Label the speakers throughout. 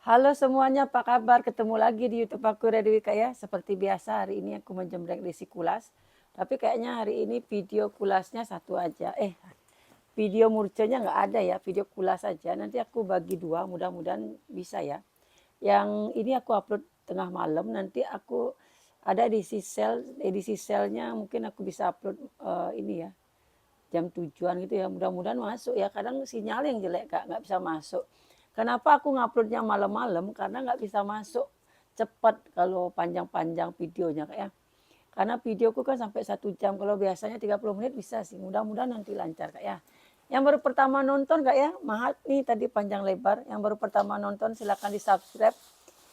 Speaker 1: Halo semuanya, apa kabar? Ketemu lagi di YouTube aku Radwi Kak ya. Seperti biasa hari ini aku menjembreng isi kulas. Tapi kayaknya hari ini video kulasnya satu aja. Video murconya nggak ada ya, video kulas aja. Nanti aku bagi dua, mudah-mudahan bisa ya. Yang ini aku upload tengah malam, nanti aku ada edisi selnya mungkin aku bisa upload ini ya jam 7-an gitu ya. Mudah-mudahan masuk ya. Kadang sinyal yang jelek Kak, nggak bisa masuk. Kenapa aku nguploadnya malam-malam? Karena nggak bisa masuk cepat kalau panjang-panjang videonya Kak ya. Karena videoku kan sampai 1 jam. Kalau biasanya 30 menit bisa sih. Mudah-mudahan nanti lancar Kak ya. Yang baru pertama nonton Kak ya, maaf nih tadi panjang lebar. Yang baru pertama nonton silakan di subscribe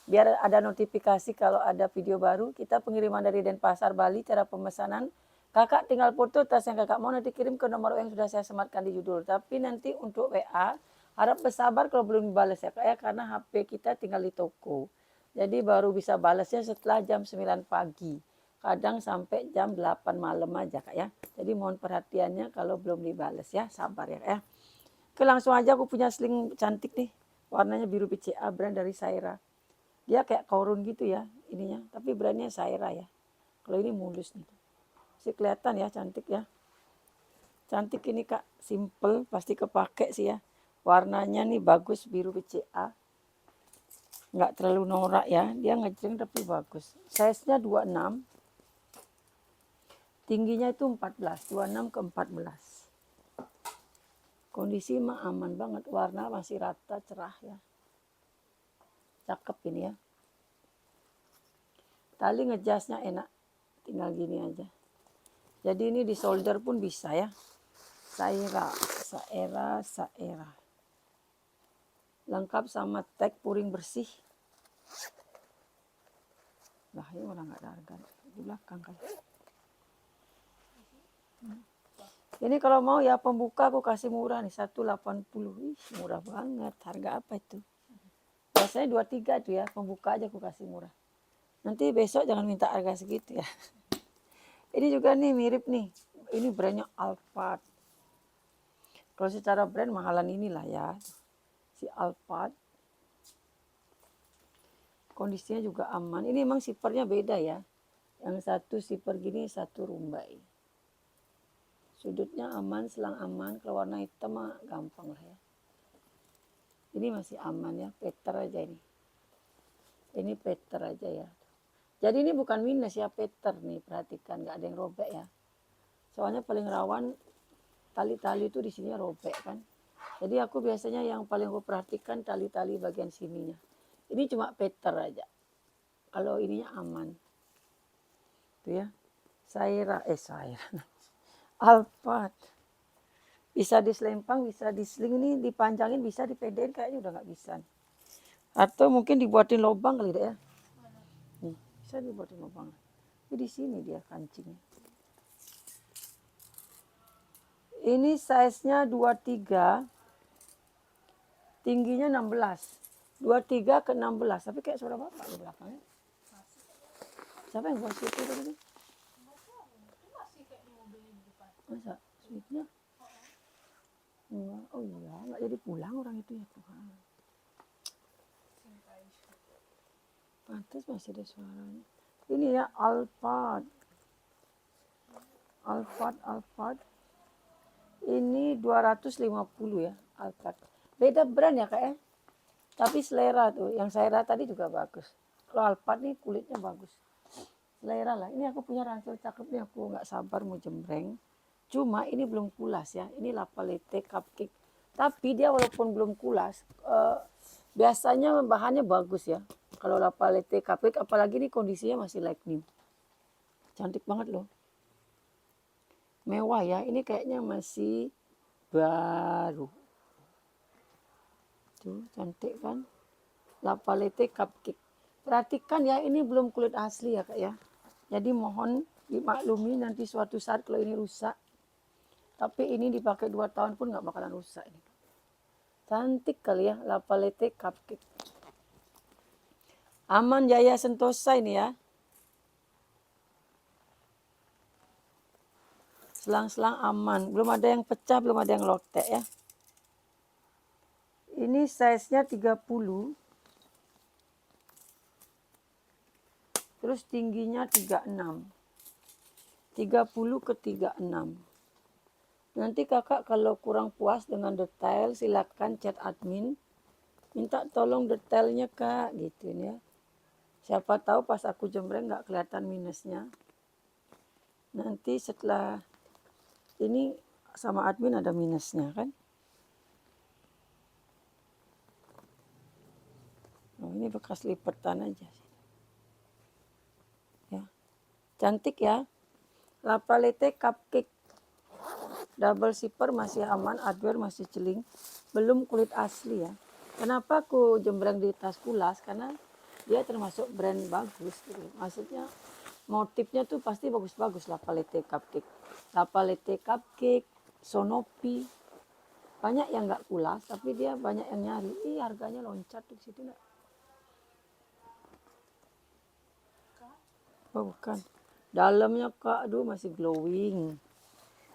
Speaker 1: biar ada notifikasi kalau ada video baru. Kita pengiriman dari Denpasar, Bali, cara pemesanan. Kakak tinggal foto tas yang kakak mau nanti kirim ke nomor yang sudah saya sematkan di judul. Tapi nanti untuk WA, harap bersabar kalau belum dibalas ya Kak ya, karena HP kita tinggal di toko. Jadi baru bisa balasnya setelah jam 9 pagi. Kadang sampai jam 8 malam aja Kak ya. Jadi mohon perhatiannya kalau belum dibalas ya, sabar ya Kak ya. Oke langsung aja aku punya sling cantik nih. Warnanya biru PCA brand dari Saira. Dia kayak korun gitu ya ininya, tapi brandnya Saira ya. Kalau ini mulus nih. Masih kelihatan ya cantik ya. Cantik ini Kak, simple, pasti kepake sih ya. Warnanya nih bagus biru PCA. Nggak terlalu norak ya, dia ngejreng tapi bagus. Size-nya 26. Tingginya itu 14, 26 ke 14. Kondisi mah aman banget, warna masih rata cerah ya. Cakep ini ya. Tali ngejasnya enak, tinggal gini aja. Jadi ini di solder pun bisa ya. Saira. Lengkap sama tag puring bersih. Lah ini orang nggak ada harga di belakang kan. Ini kalau mau ya pembuka aku kasih murah nih 180. Ih, murah banget. Harga apa itu? Biasanya 23 tuh ya, pembuka aja aku kasih murah. Nanti besok jangan minta harga segitu ya. Ini juga nih mirip nih. Ini brandnya Alphard. Kalau secara brand mahalan inilah ya. Si Alphard. Kondisinya juga aman. Ini emang sipernya beda ya. Yang satu siper gini, satu rumbai. Sudutnya aman, selang aman. Kalau warna hitam mah gampang lah ya. Ini masih aman ya, peter aja ini. Ini peter aja ya. Jadi ini bukan minus ya, peter nih. Perhatikan, nggak ada yang robek ya. Soalnya paling rawan tali-tali itu di sini robek kan. Jadi aku biasanya yang paling aku perhatikan tali-tali bagian sininya. Ini cuma peter aja. Kalau ininya aman. Tuh ya. Saira. Alphard. Bisa diselempang, bisa disling nih, dipanjangin, bisa dipedein, kayaknya udah nggak bisa. Atau mungkin dibuatin lubang kali deh ya. Nih, bisa dibuatin lubang. Ini di sini dia kancingnya. Ini size-nya 23, tingginya 16. 23 ke 16, tapi kayak suara bapak di belakangnya. Siapa yang buat situ tadi? Masa? Sweetnya? Enggak. Oh iya, nggak jadi pulang orang itu ya Tuhan. Pantas masih ada suaranya. Ini ya Alphard. Ini 250 ya Alphard. Beda brand ya Kak ya. Tapi selera tuh. Yang Saira tadi juga bagus. Kalau Alphard nih kulitnya bagus. Selera lah. Ini aku punya ransel cakep nih. Aku nggak sabar mau jembreng. Cuma ini belum kulas ya. Ini Lapalete Cupcake. Tapi dia walaupun belum kulas. Biasanya bahannya bagus ya. Kalau Lapalete Cupcake. Apalagi ini kondisinya masih like new. Cantik banget loh. Mewah ya. Ini kayaknya masih baru. Tuh cantik kan. Lapalete Cupcake. Perhatikan ya ini belum kulit asli ya Kak ya. Jadi mohon dimaklumi nanti suatu saat kalau ini rusak. Tapi ini dipakai 2 tahun pun nggak bakalan rusak ini. Cantik kali ya Lapalete Cupcake. Aman Jaya Sentosa ini ya. Selang-selang aman. Belum ada yang pecah, belum ada yang lotek ya. Ini size-nya 30. Terus tingginya 36. 30 ke 36. Nanti kakak kalau kurang puas dengan detail silakan chat admin. Minta tolong detailnya kak gitu ya. Siapa tahu pas aku jembreng nggak kelihatan minusnya. Nanti setelah ini sama admin ada minusnya kan. Oh, ini bekas lipatan aja. Ya. Cantik ya. Lapalete cupcake. Double zipper masih aman, hardware masih celing. Belum kulit asli ya. Kenapa aku jembreng di tas kulas? Karena dia termasuk brand bagus gitu. Maksudnya motifnya tuh pasti bagus-bagus Lapalete cupcake. Lapalete cupcake, Sonopi. Banyak yang nggak kulas, tapi dia banyak yang nyari. Ih, harganya loncat di situ enggak? Oh, bukan. Dalamnya kak, aduh masih glowing.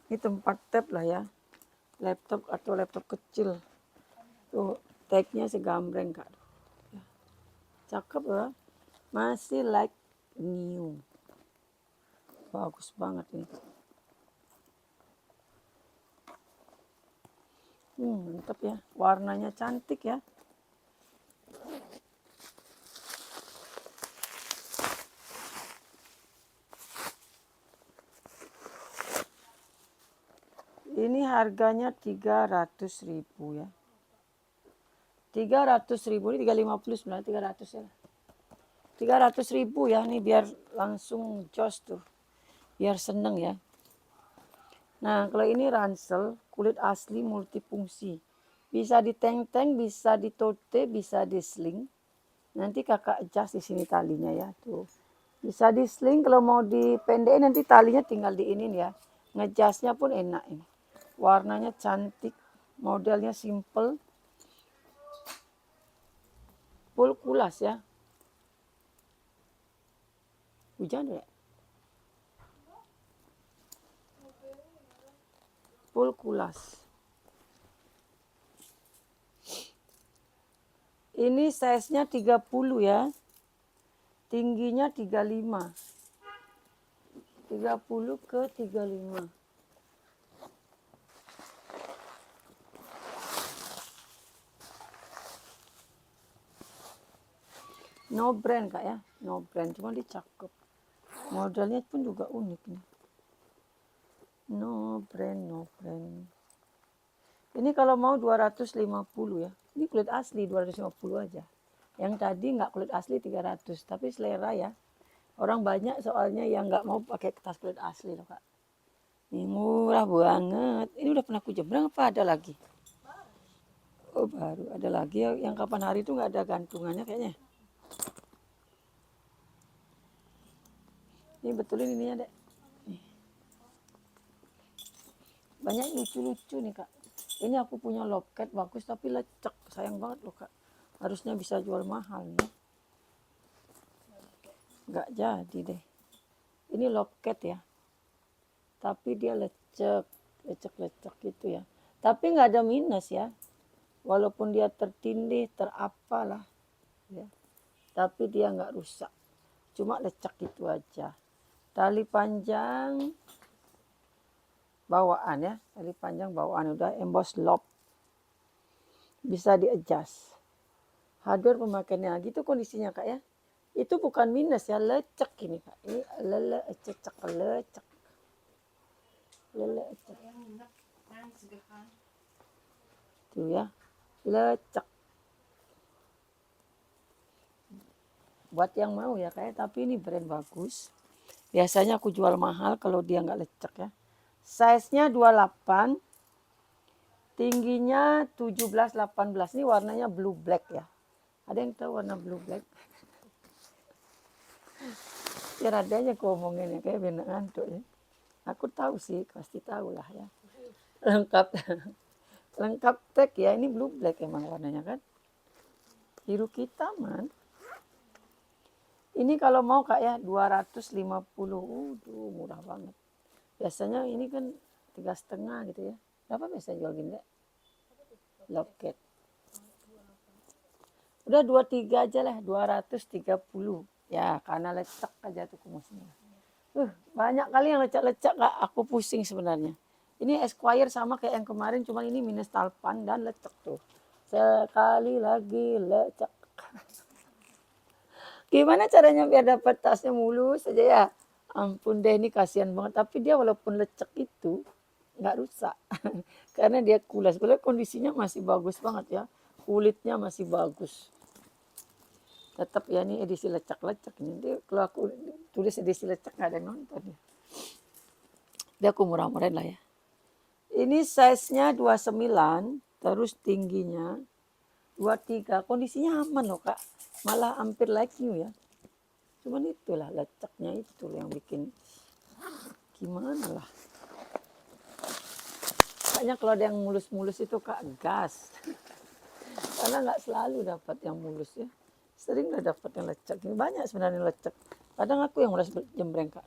Speaker 1: Ini tempat tab lah ya. Laptop atau laptop kecil. Tuh, tagnya segambreng kak. Cakep ya. Masih like new. Bagus banget ini. Mantap ya. Warnanya cantik ya. Ini harganya 300.000 ya. 300.000 ini 350 sebenarnya 300 ya. 300.000 ya, ini biar langsung jos tuh. Biar seneng ya. Nah, kalau ini ransel, kulit asli multifungsi. Bisa di tank-tank, bisa di tote, bisa di sling. Nanti kakak adjust di sini talinya ya, tuh. Bisa di sling, kalau mau dipendekin nanti talinya tinggal di ini ya. Ngejasnya pun enak ini. Warnanya cantik, modelnya simple. Full kulas ya. Hujan ya? Full kulas. Ini size-nya 30 ya. Tingginya 35. 30 ke 35. No brand kak ya. No brand. Cuma dia cakep. Modelnya pun juga unik nih. No brand, no brand. Ini kalau mau 250 ya. Ini kulit asli 250 aja. Yang tadi nggak kulit asli 300. Tapi selera ya. Orang banyak soalnya yang nggak mau pakai tas kulit asli loh kak. Ini murah banget. Ini udah pernah aku jembreng apa ada lagi? Oh baru ada lagi yang kapan hari itu nggak ada gantungannya kayaknya. Ini betulin ininya dek. Nih. Banyak lucu-lucu nih kak. Ini aku punya loket bagus tapi lecek. Sayang banget loh kak. Harusnya bisa jual mahal nih. Nggak jadi deh. Ini loket ya. Tapi dia lecek. Lecek-lecek gitu ya. Tapi nggak ada minus ya. Walaupun dia tertindih, terapalah. Ya. Tapi dia nggak rusak. Cuma lecek gitu aja. Tali panjang bawaan ya. Tali panjang bawaan udah emboss loop. Bisa di adjust. Hardware pemakaiannya gitu kondisinya kak ya. Itu bukan minus ya, lecek ini kak. Ini lecek. Lecek. Tuh ya, lecek. Buat yang mau ya kayak, tapi ini brand bagus. Biasanya aku jual mahal kalau dia nggak lecek ya. Size-nya 28, tingginya 17-18. Ini warnanya blue black ya. Ada yang tahu warna blue black? Ya radanya aku omongin ya, kayak bener ngantuk ya. Aku tahu sih, pasti tahu lah ya. Lengkap. Lengkap tag ya, ini blue black emang warnanya kan. Biru hitaman. Ini kalau mau kak ya 250. Murah banget. Biasanya ini kan 3,5 gitu ya. Berapa biasa jual gini dek? Loket. Udah 23 aja lah, 230. Ya karena lecek aja tuh kumusnya. Banyak kali yang lecek-lecek Kak, aku pusing sebenarnya. Ini Esquire sama kayak yang kemarin, cuma ini minus talpan dan lecek tuh. Sekali lagi lecek. Gimana caranya biar dapat tasnya mulus aja ya? Ampun deh, ini kasihan banget. Tapi dia walaupun lecek itu nggak rusak. Karena dia kulas. Kulas kondisinya masih bagus banget ya. Kulitnya masih bagus. Tetap ya ini edisi lecek-lecek ini. Dia, kalau aku tulis edisi lecek nggak ada yang nonton ya. Dia aku murah-murahin lah ya. Ini size-nya 29, terus tingginya 23. Kondisinya aman loh Kak. Malah hampir like new ya. Cuman itulah leceknya itu yang bikin gimana lah. Kayaknya kalau ada yang mulus-mulus itu Kak gas. Karena nggak selalu dapat yang mulus ya. Sering udah dapat yang lecek. Ini banyak sebenarnya lecek. Kadang aku yang mulus jembreng Kak.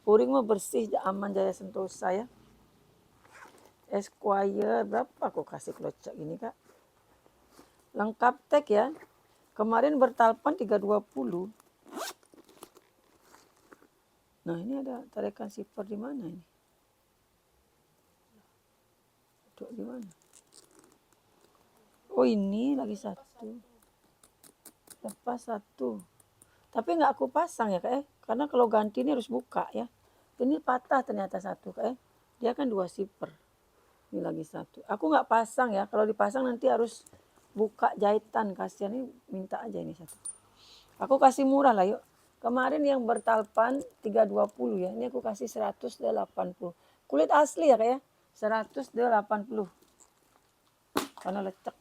Speaker 1: Puring mah bersih, aman, Jaya Sentosa ya. Esquire berapa aku kasih lecek ini Kak? Lengkap tag ya. Kemarin bertalpan 320. Nah ini ada tarikan sipar di mana ini? Duduk di mana? Oh ini lagi satu. Lepas satu. Tapi nggak aku pasang ya Kak. Karena kalau ganti ini harus buka ya. Ini patah ternyata satu Kak. Dia kan 2 sipar. Ini lagi satu. Aku nggak pasang ya. Kalau dipasang nanti harus buka jahitan. Kasihan ini minta aja ini satu. Aku kasih murah lah yuk. Kemarin yang bertalpan 320 ya. Ini aku kasih 180. Kulit asli ya Kak ya. 180. Karena lecek.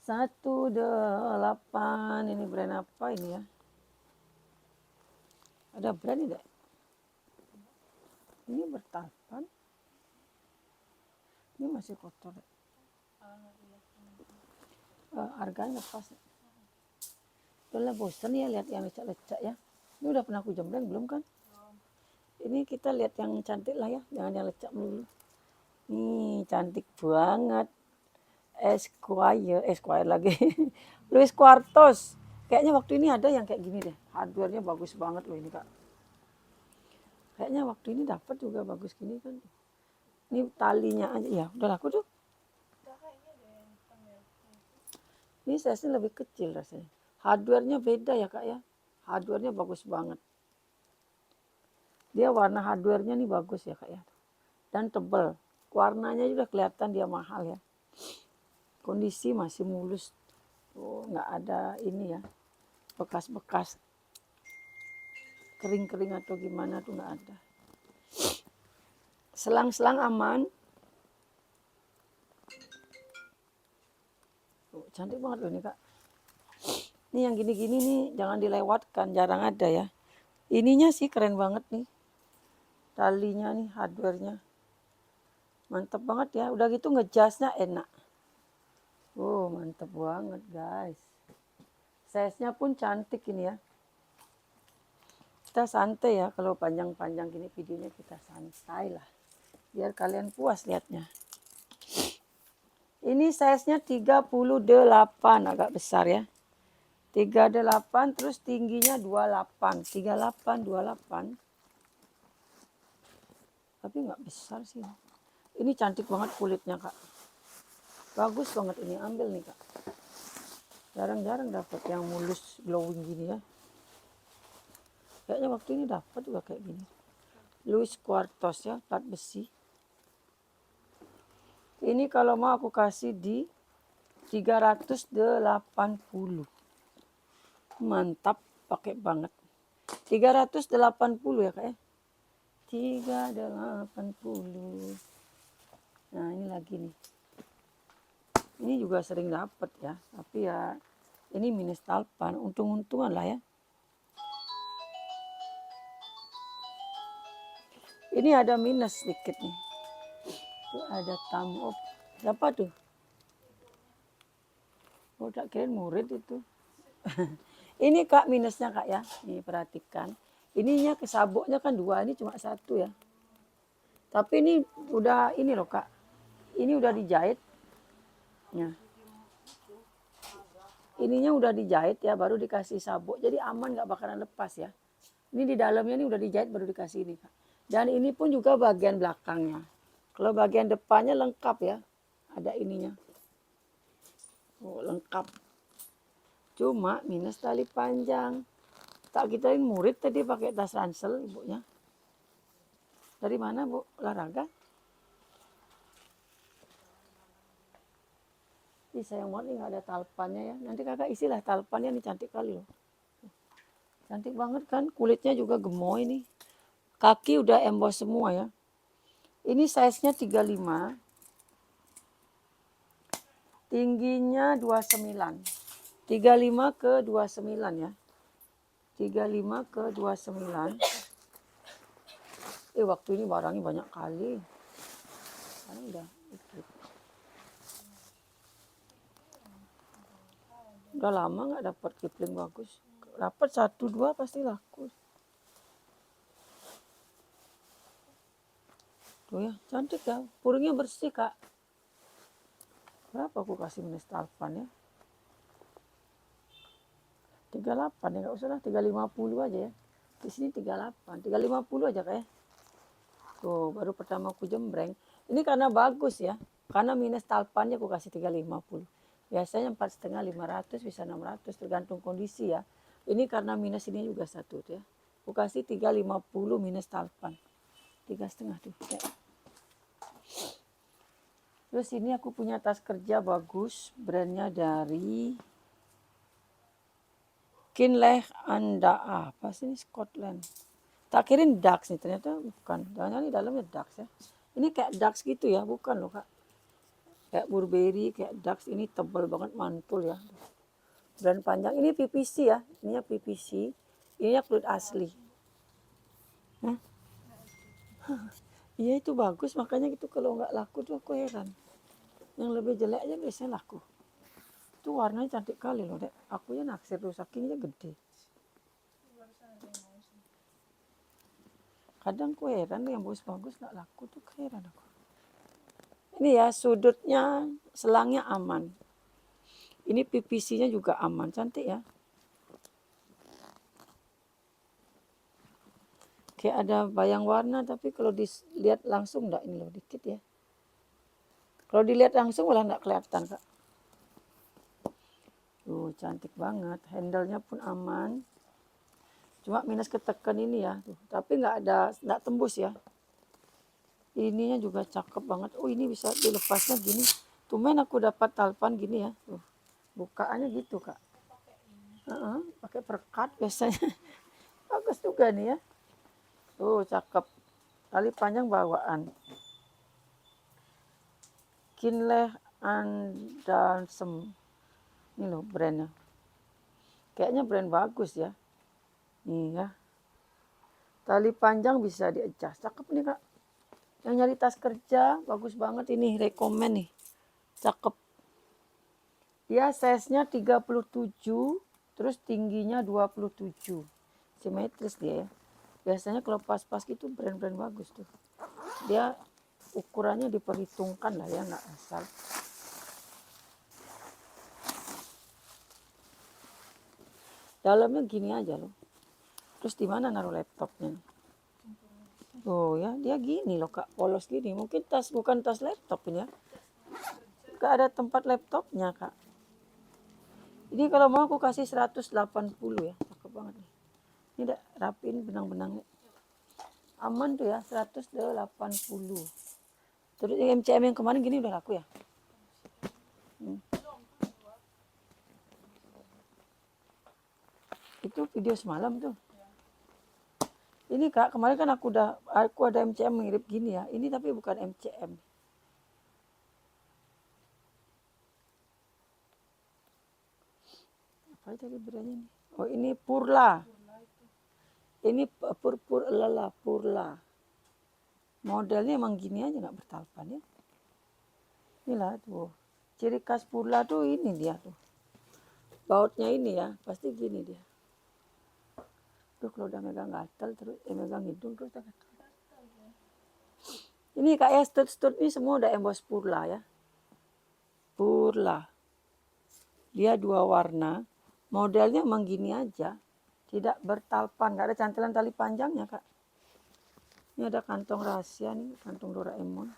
Speaker 1: 18. Ini brand apa ini ya? Ada brand tidak? Ini bertalpan. Ini masih kotor. Harganya pas. Udah bosan ya lihat yang lecak-lecak ya. Ini udah pernah aku jembreng belum kan? Ini kita lihat yang cantik lah ya. Jangan yang lecak dulu. Nih cantik banget. Esquire lagi. Luis Quartos. Kayaknya waktu ini ada yang kayak gini deh. Hardware-nya bagus banget loh ini Kak. Kayaknya waktu ini dapat juga bagus gini kan. Ini talinya aja. Ya udah laku tuh. Ini size-nya lebih kecil rasanya. Hardware-nya beda ya Kak ya. Hardware-nya bagus banget. Dia warna hardware-nya nih bagus ya Kak ya. Dan tebal. Warnanya juga kelihatan dia mahal ya. Kondisi masih mulus. Oh, nggak ada ini ya. Bekas-bekas kering-kering atau gimana tuh nggak ada. Selang-selang aman. Oh, cantik banget loh ini Kak. Ini yang gini-gini nih jangan dilewatkan, jarang ada ya. Ininya sih keren banget nih. Talinya nih, hardware-nya. Mantep banget ya. Udah gitu ngejasnya enak. Oh, mantep banget guys. Size-nya pun cantik ini ya. Kita santai ya, kalau panjang-panjang gini videonya kita santai lah. Biar kalian puas lihatnya. Ini size-nya 38, agak besar ya. 38 terus tingginya 28. 38, 28. Tapi nggak besar sih. Ini cantik banget kulitnya Kak. Bagus banget ini, ambil nih Kak. Jarang-jarang dapat yang mulus glowing gini ya. Kayaknya waktu ini dapat juga kayak gini. Luis Quartos ya, plat besi. Ini kalau mau aku kasih di 380. Mantap, pakai banget. 380 ya Kak ya. 380. Nah ini lagi nih. Ini juga sering dapat ya. Tapi ya ini minus talpan. Untung-untungan lah ya. Ini ada minus sedikit nih. Tuh ada thumb up. Siapa tuh? Oh tak kira murid itu. Ini Kak minusnya Kak ya. Nih perhatikan. Ininya kesabuknya kan 2. Ini cuma 1 ya. Tapi ini udah ini loh Kak. Ini udah dijahit. Nah. ininya udah dijahit ya, baru dikasih sabuk. Jadi aman, nggak bakalan lepas ya. Ini di dalamnya ini udah dijahit baru dikasih ini, Kak. Dan ini pun juga bagian belakangnya. Kalau bagian depannya lengkap ya. Ada ininya. Oh, lengkap. Cuma minus tali panjang. Tak kirain murid tadi pakai tas ransel ibunya. Dari mana Bu? Olahraga? Ih, sayang banget nih nggak ada talpannya ya. Nanti kakak isilah talpannya, nih cantik kali loh. Cantik banget kan, kulitnya juga gemoy nih. Kaki udah emboss semua ya. Ini size-nya 35. Tingginya 29. 35 ke 29 ya. 35 ke 29. Waktu ini barangnya banyak kali. Sekarang udah dikit. Udah lama nggak dapat Kipling bagus. Dapat 1-2 pasti laku. Tuh ya, cantik ya. Purungnya bersih, Kak. Berapa aku kasih minus talpan ya? 38 ya, nggak usah lah, 350 aja ya. Di sini 38, 350 aja Kak ya. Tuh, baru pertama aku jembreng. Ini karena bagus ya. Karena minus talpannya aku kasih 350. Biasanya 4,5, 500, bisa 600 tergantung kondisi ya. Ini karena minus ini juga satu tuh ya. Aku kasih 350 minus talpan. 3,5 tuh. Ya. Terus ini aku punya tas kerja bagus. Brandnya dari Kinley Anda apa sih ini, Scotland. Tak kirim Dax nih, ternyata bukan. Jangan-jangan di dalamnya Dax ya. Ini kayak Dax gitu ya, bukan loh Kak. Kayak Burberry, kayak Dax, ini tebal banget mantul ya. Brand panjang, ini PPC ya. Ininya PPC, ininya kulit asli. Hah? Iya itu bagus, makanya gitu kalau nggak laku tuh aku heran. Yang lebih jelek aja biasanya laku. Itu warnanya cantik kali loh Dek. Aku ya naksir tuh, sakingnya gede. Kadang aku heran yang bagus-bagus nggak laku tuh, heran aku. Ini ya sudutnya, selangnya aman. Ini PVC-nya juga aman, cantik ya. Kayak ada bayang warna, tapi kalau dilihat langsung enggak, ini loh dikit ya. Kalau dilihat langsung malah enggak kelihatan Kak. Tuh cantik banget, handle-nya pun aman. Cuma minus ketekan ini ya, tuh. Tapi enggak tembus ya. Ininya juga cakep banget. Oh ini bisa dilepasnya gini. Tumben aku dapat talpan gini ya. Tuh. Bukaannya gitu Kak. Pakai perekat biasanya. Bagus juga nih ya. Tuh cakep. Tali panjang bawaan. Kinley Anderson. Ini loh brandnya. Kayaknya brand bagus ya. Nih ya. Tali panjang bisa di-adjust. Cakep nih Kak. Yang nyari tas kerja bagus banget ini. Rekomen nih. Cakep. Dia size-nya 37. Terus tingginya 27. Simetris dia ya. Biasanya kalau pas-pas gitu brand-brand bagus tuh. Dia ukurannya diperhitungkan lah ya, nggak asal. Dalamnya gini aja loh. Terus di mana naruh laptopnya? Oh ya, dia gini loh Kak, polos gini. Mungkin bukan tas laptop ini ya. Gak ada tempat laptopnya Kak. Ini kalau mau aku kasih 180 ya, cakep banget nih. Ini udah rapiin benang-benangnya. Aman tuh ya, 180. Terus MCM yang kemarin gini udah laku ya. Itu video semalam tuh. Ini Kak, kemarin kan aku ada MCM mirip gini ya. Ini tapi bukan MCM. Apa tadi brandnya nih? Oh ini Purla. Ini Purla. Modelnya emang gini aja nggak bertalpan ya. Inilah tuh. Ciri khas Purla tuh ini dia tuh. Bautnya ini ya, pasti gini dia. Tuh kalau udah megang gatel terus megang hidung terus gatel. Ini kayak stud ini semua udah emboss Purla ya. Purla. Dia 2 warna. Modelnya emang gini aja. Tidak bertalpan, nggak ada cantelan tali panjangnya, Kak. Ini ada kantong rahasia nih, kantong Doraemon.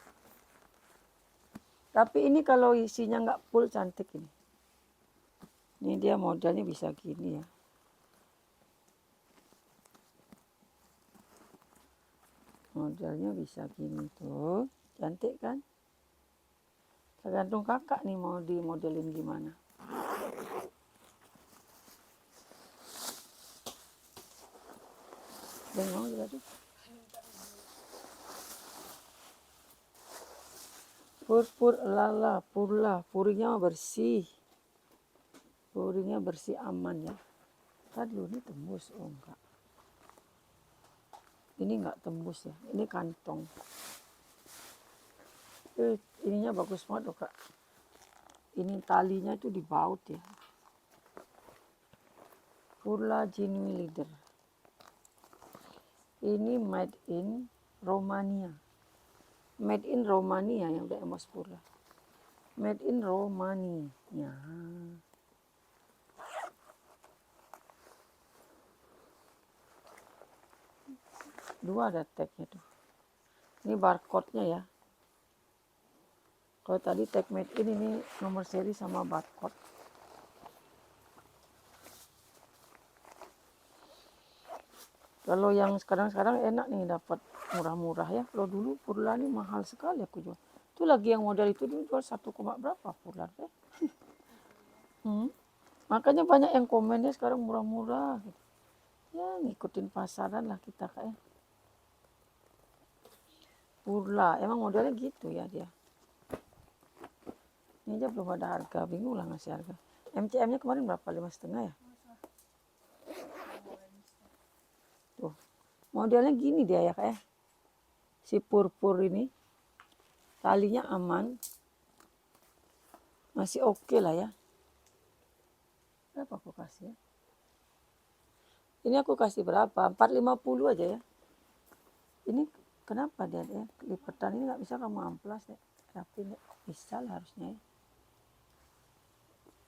Speaker 1: Tapi ini kalau isinya nggak full cantik ini. Ini dia modelnya bisa gini ya. Modelnya bisa gini tuh. Cantik kan? Tergantung kakak nih mau dimodelin gimana. Bengong juga tuh. Pur lala, purla, purinya bersih. Purinya bersih aman ya. Tadi dulu ini tembus, oh enggak. Ini enggak tembus ya, ini kantong. Ininya bagus banget loh, Kak. Ini talinya itu dibaut ya. Purla Genuine Leather. Ini made in Romania. Made in Romania yang udah emas Purla. Made in Romania. Dua ada tagnya tuh. Ini barcode-nya ya. Kalau tadi tag made in, ini nomor seri sama barcode. Kalau yang sekarang enak nih dapat murah-murah ya. Kalau dulu Purla ini mahal sekali aku jual. Itu lagi yang model itu dulu jual 1, berapa Purla deh. Makanya banyak yang komennya sekarang murah-murah. Ya ngikutin pasaran lah kita kayak. Purla, emang modelnya gitu ya dia. Ini aja belum ada harga, bingung lah ngasih harga. MCM-nya kemarin berapa? 5,5 ya? Tuh, modelnya gini dia ya kayak. Si purpur ini, talinya aman. Masih oke lah ya. Berapa aku kasih ya? Ini aku kasih berapa? 450 aja ya. Ini kenapa dia ya? Lipatan ini nggak bisa kamu amplas ya. Tapi bisa lah harusnya ya.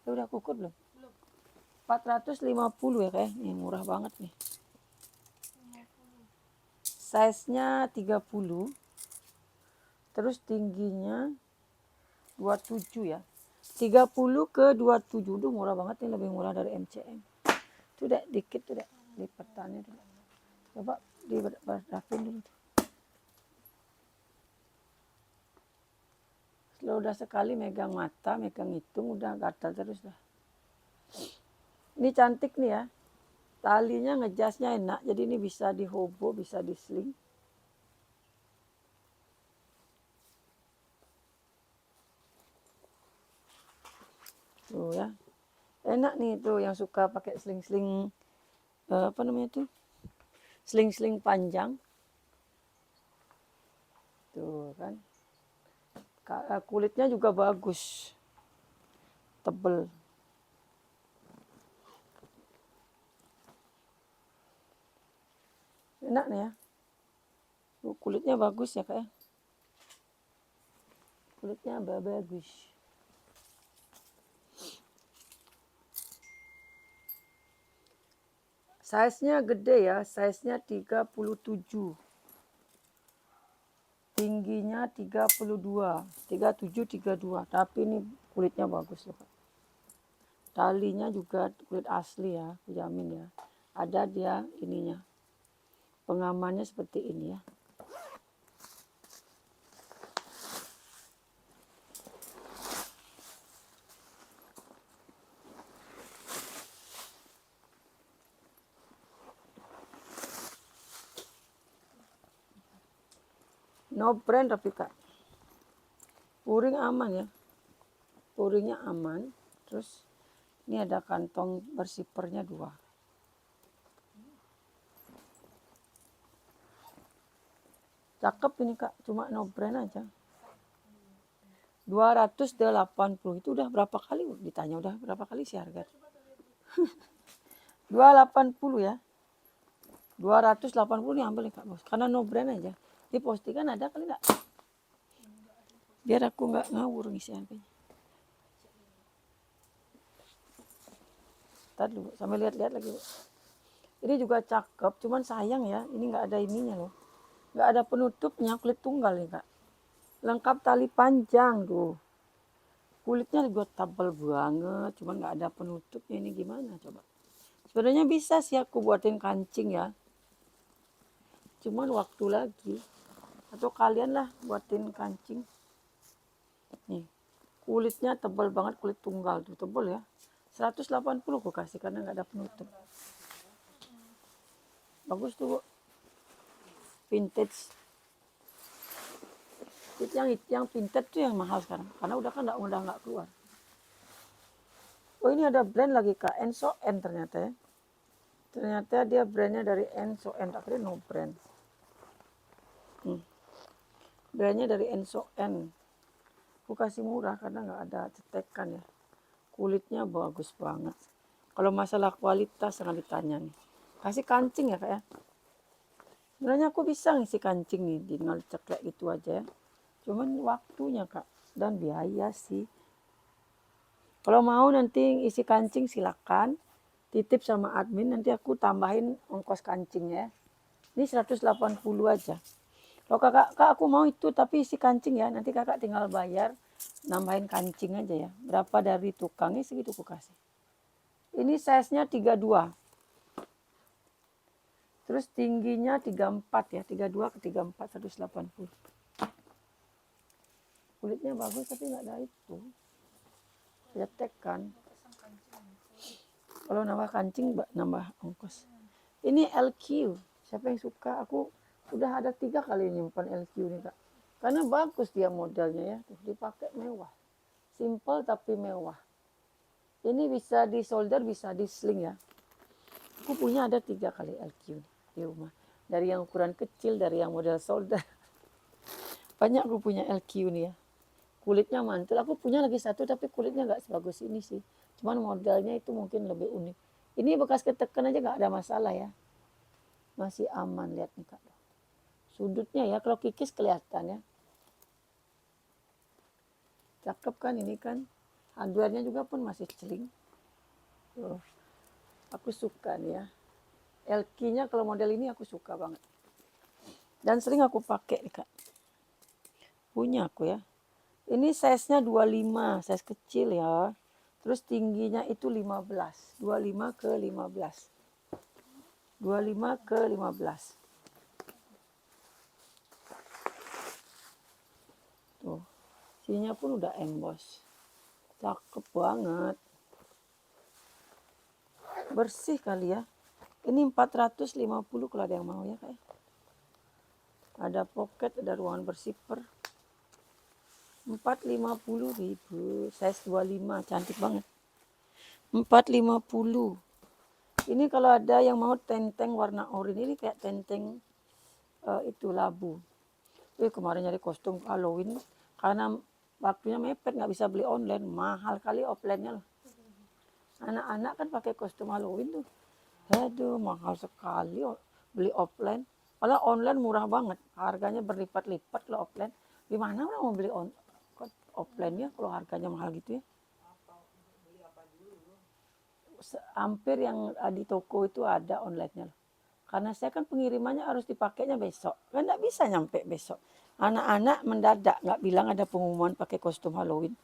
Speaker 1: Ya udah kukur belum? Belum. 450 ya kayak. Ini murah banget nih. Size-nya 30. Terus tingginya 27 ya. 30 ke 27 itu murah banget nih, lebih murah dari MCM. Itu deh dikit tuh deh lipatannya tuh. Coba diberdapin dulu. Kalau udah sekali megang mata, megang hitung, udah gatal terus dah. Ini cantik nih ya. Talinya ngejasnya enak, jadi ini bisa dihobo, bisa disling. Tuh ya. Enak nih tuh yang suka pakai sling-sling, apa namanya tuh? Sling-sling panjang. Tuh kan. Kulitnya juga bagus. Tebel. Enak nih ya. Kulitnya bagus ya kayak. Kulitnya bagus. Size-nya gede ya, size-nya 37. Tingginya 32, 37, 32. Tapi ini kulitnya bagus loh, Pak. Talinya juga kulit asli ya, aku jamin ya. Ada dia ininya. Pengamannya seperti ini ya. No brand tapi Kak. Puring aman ya. Puringnya aman. Terus ini ada kantong bersipernya 2. Cakep ini Kak, cuma no brand aja. 280 itu udah berapa kali ditanya, udah berapa kali sih harga? 280 ya. 280 nih ambil nih Kak Bos. Karena no brand aja. Di postingan ada kali enggak? Biar aku enggak ngawur ngisi harganya. Tadi dulu, sambil lihat-lihat lagi Bu. Ini juga cakep, cuman sayang ya, ini nggak ada ininya loh. Nggak ada penutupnya, kulit tunggal nih Kak. Lengkap tali panjang tuh. Kulitnya juga tebal banget, cuman nggak ada penutupnya, ini gimana coba. Sebenarnya bisa sih aku buatin kancing ya. Cuman waktu lagi. Atau kalian lah buatin kancing. Nih, kulitnya tebal banget, kulit tunggal tuh, tebal ya. 180 aku kasih karena nggak ada penutup. Bagus tuh Bu. Vintage. Itu yang vintage tuh yang mahal sekarang. Karena udah nggak keluar. Oh ini ada brand lagi Kak, Enso N ternyata ya. Ternyata dia brandnya dari Enso N, akhirnya no brand. Brandnya dari Enso N. Aku kasih murah karena nggak ada cetekan ya. Kulitnya bagus banget. Kalau masalah kualitas jangan ditanya nih. Kasih kancing ya Kak ya. Sebenarnya aku bisa ngisi kancing nih, tinggal ceklek gitu aja ya. Cuman waktunya Kak dan biaya sih. Kalau mau nanti isi kancing silakan. Titip sama admin, nanti aku tambahin ongkos kancingnya. Ini 180 aja. Kalau kak aku mau itu tapi isi kancing ya, nanti kakak tinggal bayar, nambahin kancing aja ya. Berapa dari tukangnya segitu aku kasih. Ini size-nya 32. Terus tingginya 34 ya, 32 ke 34, 180. Kulitnya bagus tapi nggak ada itu. Cetek kan. Kalau nambah kancing, nambah ongkos. Ini LQ. Siapa yang suka? Aku udah ada 3 kali nyimpan LQ nih Kak. Karena bagus dia modelnya ya. Tuh, dipakai mewah. Simple tapi mewah. Ini bisa di solder, bisa di sling ya. Aku punya ada 3 kali LQ di rumah. Dari yang ukuran kecil, dari yang model solder. Banyak aku punya LQ nih ya. Kulitnya mantul. Aku punya lagi satu tapi kulitnya nggak sebagus ini sih. Cuman modelnya itu mungkin lebih unik. Ini bekas ketekan aja nggak ada masalah ya. Masih aman, lihat nih Kak. Sudutnya ya, kalau kikis kelihatan ya. Cakep kan ini kan. Hardware-nya juga pun masih celing. Tuh. Aku suka nih ya. LQ-nya kalau model ini aku suka banget. Dan sering aku pakai nih Kak. Punya aku ya. Ini size-nya 25, size kecil ya. Terus tingginya itu 15, 25 ke 15. 25 ke 15. Tuh, sininya pun udah emboss. Cakep banget. Bersih kali ya. Ini 450 kalau ada yang mau ya Kak. Ada pocket, ada ruangan bersifar. 450.000, size 25, cantik banget. 450. Ini kalau ada yang mau tenteng warna oranye, ini kayak tenteng itu labu. Kemarin nyari kostum Halloween karena waktunya mepet nggak bisa beli online, mahal kali offline-nya loh. Anak-anak kan pakai kostum Halloween tuh, aduh mahal sekali beli offline. Kalau online murah banget, harganya berlipat-lipat kalau offline. Gimana orang mau beli offline-nya kalau harganya mahal gitu ya? Hampir yang di toko itu ada online-nya loh. Karena saya kan pengirimannya harus dipakainya besok. Kan nggak bisa nyampe besok. Anak-anak mendadak nggak bilang ada pengumuman pakai kostum Halloween.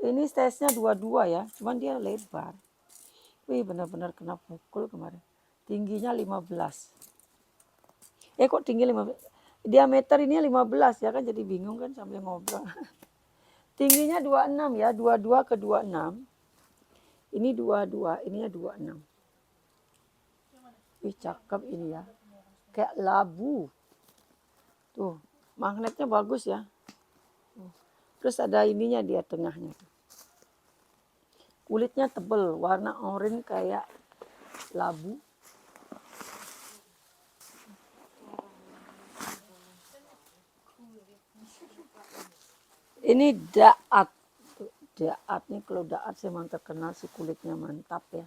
Speaker 1: Ini size-nya 22 ya, cuman dia lebar. Wih benar-benar kena pukul kemarin. Tingginya 15. Kok tinggi 15? Diameter ini 15 ya kan, jadi bingung kan sambil ngobrol. Tingginya 26 ya, 22 ke 26. Ini 22, ininya 26. Wih cakep ini ya. Kayak labu. Tuh, magnetnya bagus ya. Terus ada ininya dia tengahnya. Kulitnya tebal, warna oranye kayak labu. Ini daat. Daat nih, kalau daat sih memang terkenal si kulitnya mantap ya.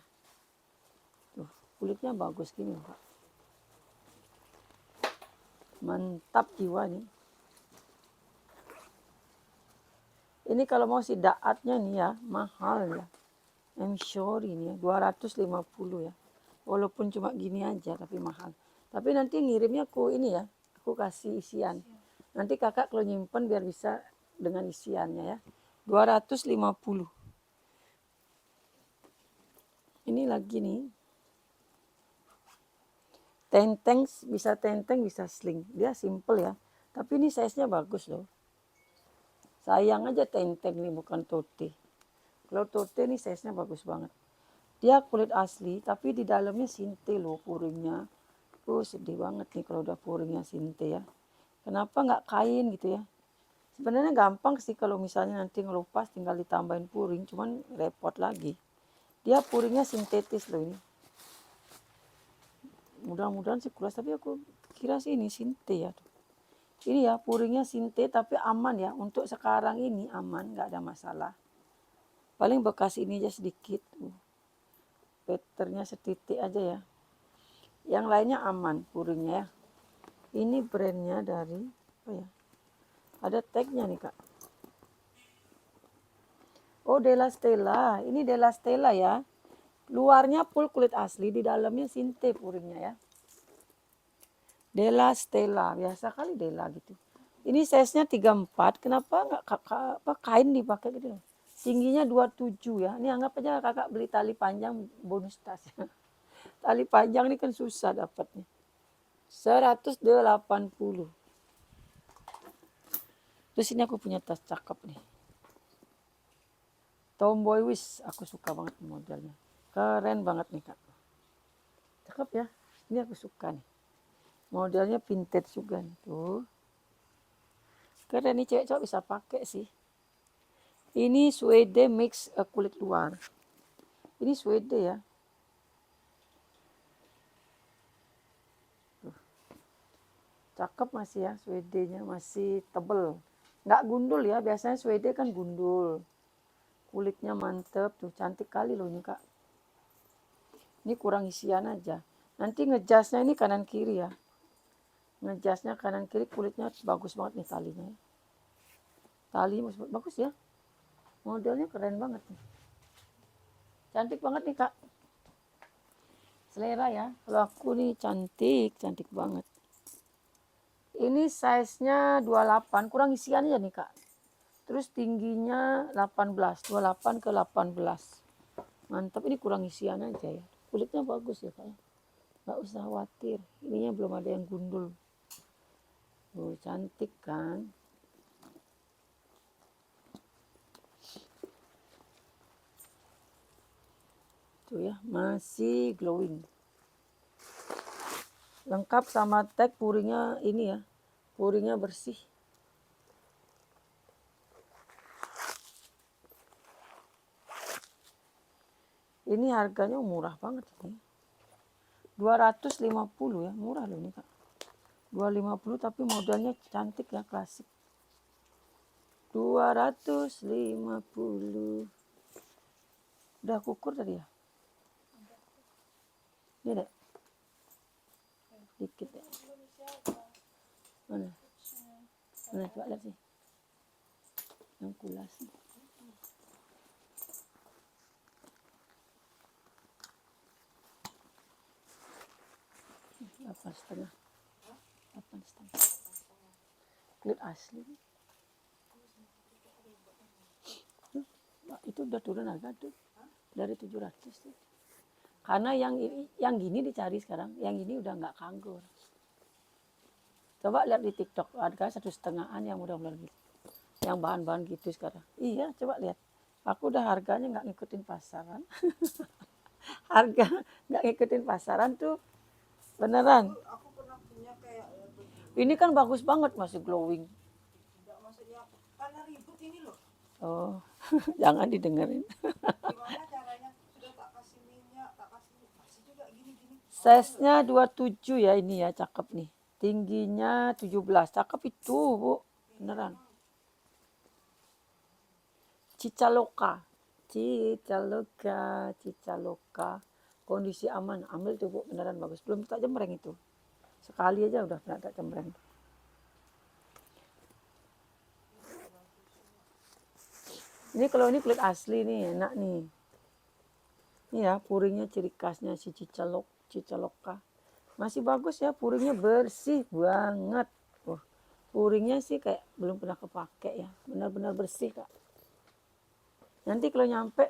Speaker 1: Tuh, kulitnya bagus gini Pak. Mantap jiwa nih. Ini kalau mau si daatnya nih ya, mahal ya. I'm sure ini ya 250 ya. Walaupun cuma gini aja tapi mahal. Tapi nanti ngirimnya aku ini ya, aku kasih isian. Nanti kakak kalau nyimpen biar bisa dengan isiannya ya. 250. Ini lagi nih. Tenteng, bisa sling. Dia simple ya. Tapi ini size-nya bagus loh. Sayang aja tenteng nih bukan tote. Kalau tote nih size-nya bagus banget. Dia kulit asli tapi di dalamnya sinte loh puringnya. Sedih banget nih kalau udah puringnya sinte ya. Kenapa nggak kain gitu ya? Sebenarnya gampang sih kalau misalnya nanti ngelupas tinggal ditambahin puring. Cuman repot lagi. Dia puringnya sintetis loh ini. Mudah-mudahan sih kulas tapi aku kira sih ini sinte ya. Ini ya puringnya sinte tapi aman ya. Untuk sekarang ini aman, nggak ada masalah. Paling bekas ini aja sedikit. Patternnya setitik aja ya. Yang lainnya aman puringnya ya. Ini brandnya dari apa ya? Ada tagnya nih kak. Oh Della Stella. Ini Della Stella ya. Luarnya full kulit asli, di dalamnya sinte puringnya ya. Della Stella, biasa kali Della gitu. Ini size-nya 34, kenapa nggak kain dipakai gitu? Tingginya 27 ya. Ini anggap aja kakak beli tali panjang bonus tas. Tali panjang ini kan susah dapatnya. 180. Terus ini aku punya tas cakep nih. Tomboy Wish, aku suka banget modelnya. Keren banget nih kak. Cakep ya. Ini aku suka nih. Modelnya vintage juga nih tuh. Keren nih cewek-cewek bisa pakai sih. Ini suede mix kulit luar. Ini suede ya. Tuh. Cakep masih ya suedenya, masih tebel. Nggak gundul ya, biasanya suede kan gundul. Kulitnya mantep tuh, cantik kali loh ini kak. Ini kurang isian aja. Nanti ngejasnya ini kanan kiri ya. Ngejasnya kanan kiri kulitnya bagus banget nih talinya. Tali bagus ya. Modelnya keren banget nih. Cantik banget nih kak. Selera ya. Kalau aku nih cantik banget. Ini size-nya 28, kurang isian aja nih kak. Terus tingginya 18, 28 ke 18. Mantap, ini kurang isian aja ya. Kulitnya bagus ya kak. Nggak usah khawatir, ininya belum ada yang gundul. Cantik kan. Tuh ya, masih glowing. Lengkap sama tag puringnya ini ya. Puringnya bersih. Ini harganya murah banget ini. 250 ya, murah loh ini kak. 250 tapi modelnya cantik ya, klasik. 250. Udah aku ukur tadi ya. Ini deh. Dikit deh. Mana? Mana coba lihat sih. Yang kulas. 8,5. 8,5. Kulit asli. Itu udah turun harga tuh. Dari 700 tuh. Karena yang gini dicari sekarang, yang ini udah nggak kanggur. Coba lihat di TikTok, harga 1,5-an yang mudah-mudahan gitu. Yang bahan-bahan gitu sekarang. Iya, coba lihat. Aku udah harganya nggak ngikutin pasaran. Harga nggak ngikutin pasaran tuh beneran. Ini kan bagus banget, masih glowing. Oh, jangan didengerin.
Speaker 2: Gimana caranya? Sudah tak kasih minyak, tak kasih juga gini-gini.
Speaker 1: Size-nya 27 ya ini ya, cakep nih. Tingginya 17, cakep itu Bu, beneran. Cicaloka. Kondisi aman, ambil tuh Bu, beneran bagus. Belum tak jembreng itu. Sekali aja udah pernah tak jembreng. Ini kalau ini kulit asli nih, enak nih. Ini ya puringnya ciri khasnya si Cicaloka. Masih bagus ya, puringnya bersih banget. Wah, puringnya sih kayak belum pernah kepake ya, benar-benar bersih Kak. Nanti kalau nyampe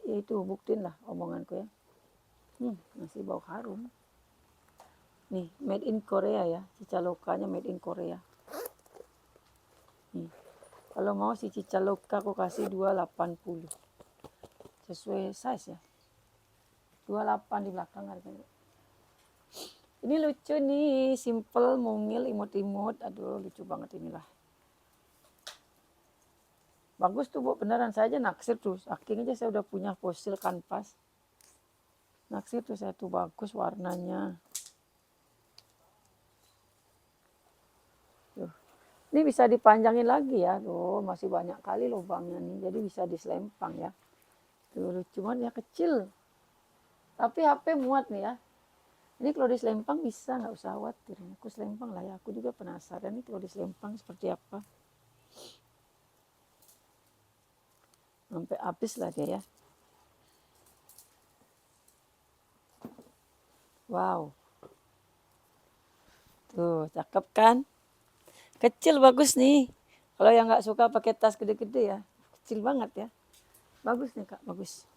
Speaker 1: itu buktiin lah omonganku ya. Masih bau harum. Nih, made in Korea ya, Cicalokanya made in Korea. Nih, kalau mau si Cicaloka aku kasih 280. Sesuai size ya. 28 di belakang harganya. Ini lucu nih, simple, mungil, imut-imut. Aduh, lucu banget inilah. Bagus tuh Bu, beneran saya aja naksir tuh. Saking aja saya udah punya fosil kanvas. Naksir tuh saya tuh bagus warnanya. Tuh. Ini bisa dipanjangin lagi ya. Tuh, masih banyak kali lubangnya nih. Jadi bisa diselempang ya. Tuh, lucu banget ya, kecil. Tapi HP muat nih ya. Ini kalau diselempang bisa, nggak usah khawatir. Aku selempang lah ya. Aku juga penasaran nih kalau diselempang seperti apa. Sampai habis lah dia ya. Wow. Tuh, cakep kan? Kecil bagus nih. Kalau yang nggak suka pakai tas gede-gede ya. Kecil banget ya. Bagus nih Kak, bagus.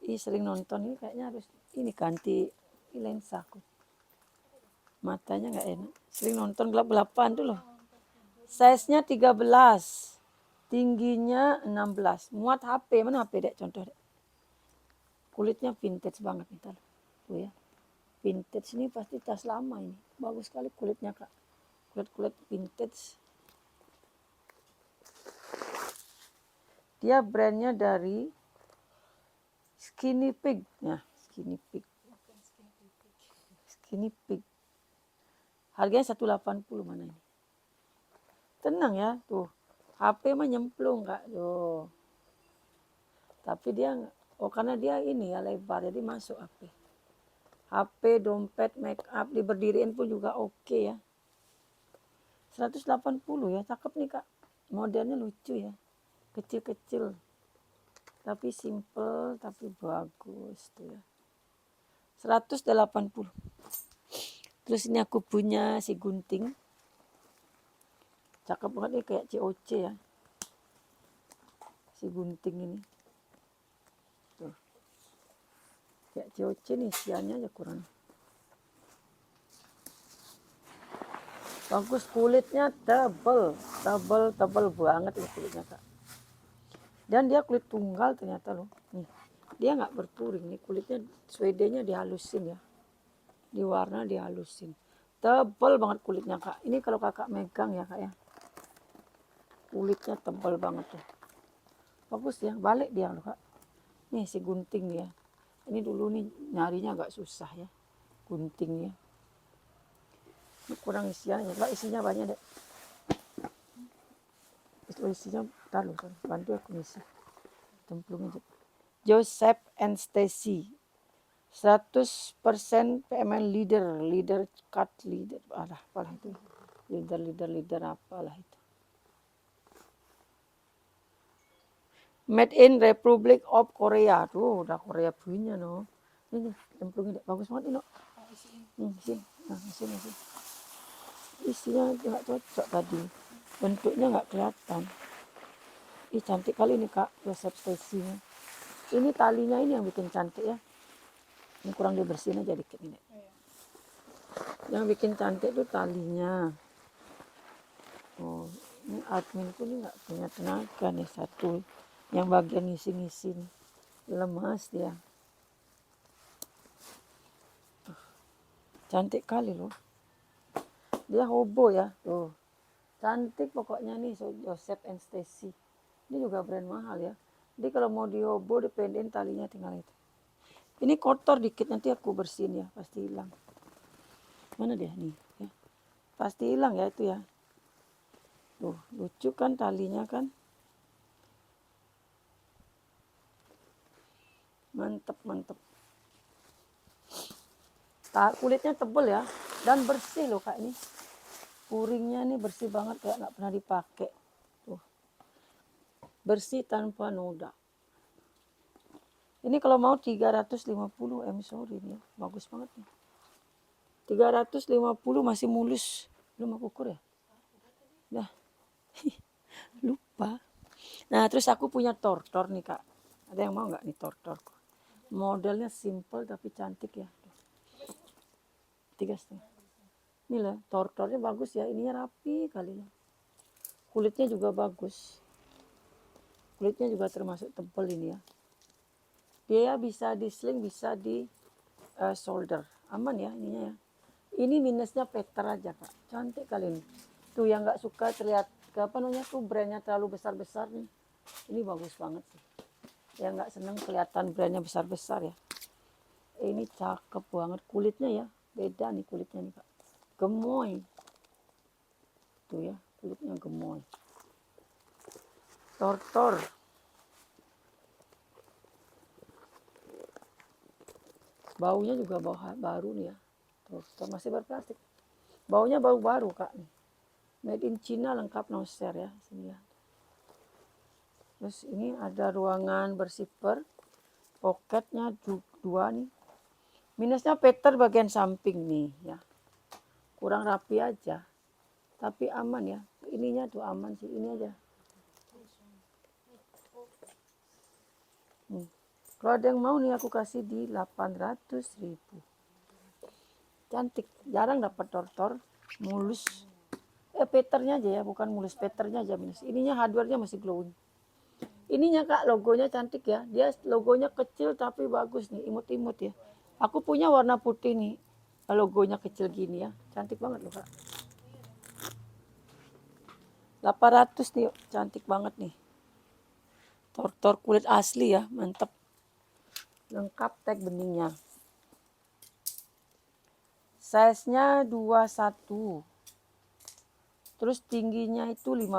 Speaker 1: Ih, sering nonton ini kayaknya harus ini ganti lensa aku. Matanya nggak enak. Sering nonton gelap-gelapan tuh loh. Size-nya 13. Tingginya 16. Muat HP. Mana HP dek? Contoh dek. Kulitnya vintage banget nih. Tuh ya. Vintage ini pasti tas lama ini. Bagus sekali kulitnya Kak. Kulit-kulit vintage. Dia brandnya dari Skinny Pig. Nah, Skinny Pig. Skinny Pig. Harganya 180 mana ini. Tenang ya, tuh. HP mah nyemplung Kak. Tuh. Tapi dia, karena dia ini ya lebar, jadi masuk HP. HP, dompet, make up, diberdiriin pun juga oke ya. 180 ya, cakep nih Kak. Modelnya lucu ya. Kecil-kecil. Tapi simple, tapi bagus tuh ya. 180. Terus ini aku punya si gunting. Cakep banget nih kayak COC ya. Si gunting ini. Tuh. Kayak COC nih, isiannya aja kurang. Bagus, kulitnya tebal. Tebal banget ini kulitnya Kak. Dan dia kulit tunggal ternyata loh. Nih, dia nggak berpuring nih, kulitnya Swedenya dihalusin ya. Di warna dihalusin. Tebal banget kulitnya Kak. Ini kalau Kakak megang ya Kak ya. Kulitnya tebal banget tuh. Bagus ya, balik dia loh Kak. Nih si gunting ya. Ini dulu nih nyarinya agak susah ya. Guntingnya. Ini kurang isiannya. Pak isinya banyak deh. Itu isinya, taruh, bantu aku ngisi. Templungnya. Joseph and Stacy. 100% PMN leader cut leader. Apalah itu. Leader apalah itu. Made in Republic of Korea. Tuh, udah Korea punya no. Ini templungnya bagus banget ini. No. Sini. Nah, sini. Isinya nggak cocok tadi. Bentuknya nggak kelihatan. Ih, cantik kali ini Kak, Joseph Stacy-nya. Ini talinya ini yang bikin cantik ya. Ini kurang dibersihin aja dikit ini. Yang bikin cantik itu talinya. Oh, ini adminku ini nggak punya tenaga nih satu. Yang bagian ngisi-ngisi nih. Lemas dia. Cantik kali loh. Dia hobo ya. Tuh. Cantik pokoknya nih Joseph and Stacy. Ini juga brand mahal ya. Jadi kalau mau di hobo dipendein talinya tinggal itu. Ini kotor dikit nanti aku bersihin ya. Pasti hilang. Mana dia nih ya. Pasti hilang ya itu ya. Tuh lucu kan talinya kan. Mantep. Kulitnya tebel ya. Dan bersih loh Kak ini. Puringnya nih bersih banget kayak nggak pernah dipakai. Tuh. Bersih tanpa noda. Ini kalau mau 350 sorry nih ya. Bagus banget nih. 350 masih mulus. Belum aku ukur ya? Dah. Lupa. Nah terus aku punya tortor nih kak. Ada yang mau nggak nih tortorku? Modelnya simple tapi cantik ya. 3,5. Ini lah tortornya bagus ya. Ininya rapi kali ya. Kulitnya juga bagus. Kulitnya juga termasuk tebal ini ya. Dia bisa di sling, bisa di shoulder. Aman ya ininya ya. Ini minusnya Peter aja kak. Cantik kali ini. Tuh yang nggak suka terlihat apa namanya tuh brandnya terlalu besar-besar nih. Ini bagus banget sih. Yang nggak seneng kelihatan brandnya besar-besar ya. Ini cakep banget kulitnya ya. Beda nih kulitnya nih kak. Gemoy. Tuh ya kulitnya gemoy. Tortor. Baunya juga bau baru nih ya. Tortor masih berplastik. Baunya bau baru kak nih. Made in China lengkap no share ya. Sini ya. Terus ini ada ruangan bersifar. Poketnya 2 nih. Minusnya Peter bagian samping nih ya. Kurang rapi aja. Tapi aman ya. Ininya tuh aman sih. Ini aja. Kalau ada yang mau nih aku kasih di 800.000. Cantik. Jarang dapat tortor. Mulus. Peternya aja ya. Bukan mulus. Peternya aja minus. Ininya hardware-nya masih glowing. Ininya kak logonya cantik ya. Dia logonya kecil tapi bagus nih. Imut-imut ya. Aku punya warna putih nih. Logonya kecil gini ya. Cantik banget loh kak. 800 nih. Cantik banget nih. Tortor kulit asli ya. Mantap. Lengkap tag beningnya. Size-nya 21. Terus tingginya itu 15.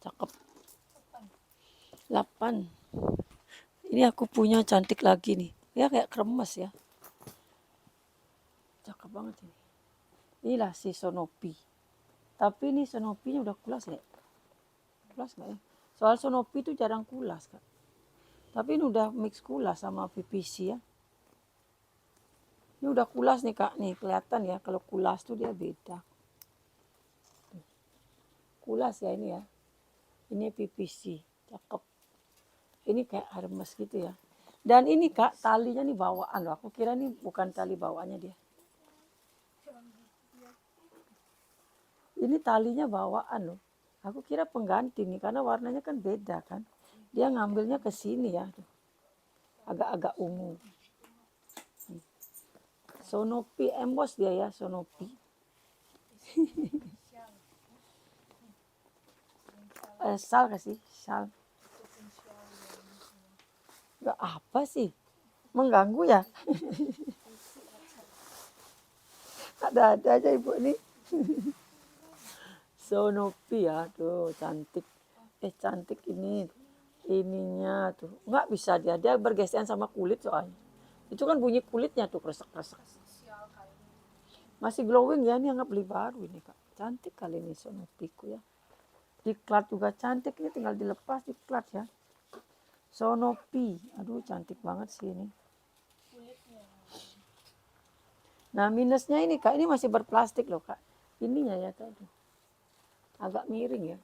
Speaker 1: Cakep. 8. Ini aku punya cantik lagi nih. Ya kayak kremes ya. Cakep banget ini. Inilah si Sonopi. Tapi ini Sonopinya udah kulas ya. Kulas nggak ya? Soal Sonopi itu jarang kulas kak. Tapi ini udah mix kulas sama PVC ya. Ini udah kulas nih kak. Nih kelihatan ya kalau kulas tuh dia beda. Kulas ya ini ya. Ini PVC. Cakep. Ini kayak Hermes gitu ya. Dan ini kak talinya nih bawaan loh. Aku kira ini bukan tali bawaannya dia. Ini talinya bawaan loh. Aku kira pengganti nih karena warnanya kan beda kan. Dia ngambilnya ke sini ya. Agak-agak ungu. Sonopi emboss dia ya, Sonopi. Sal kasih, sal. Gak apa sih? Mengganggu ya? Ada aja ibu nih. Sonopi ya, tuh cantik. Cantik ini. Ininya tuh. Nggak bisa dia bergeseran sama kulit soalnya. Itu kan bunyi kulitnya tuh kresek-kresek. Masih glowing ya, ini anggap beli baru ini kak. Cantik kali ini Sonopiku ya. Diklat juga cantik, ini tinggal dilepas diklat ya. Sonopi, aduh cantik banget sih ini. Nah minusnya ini kak, ini masih berplastik loh kak. Ininya ya tadi. Agak miring ya.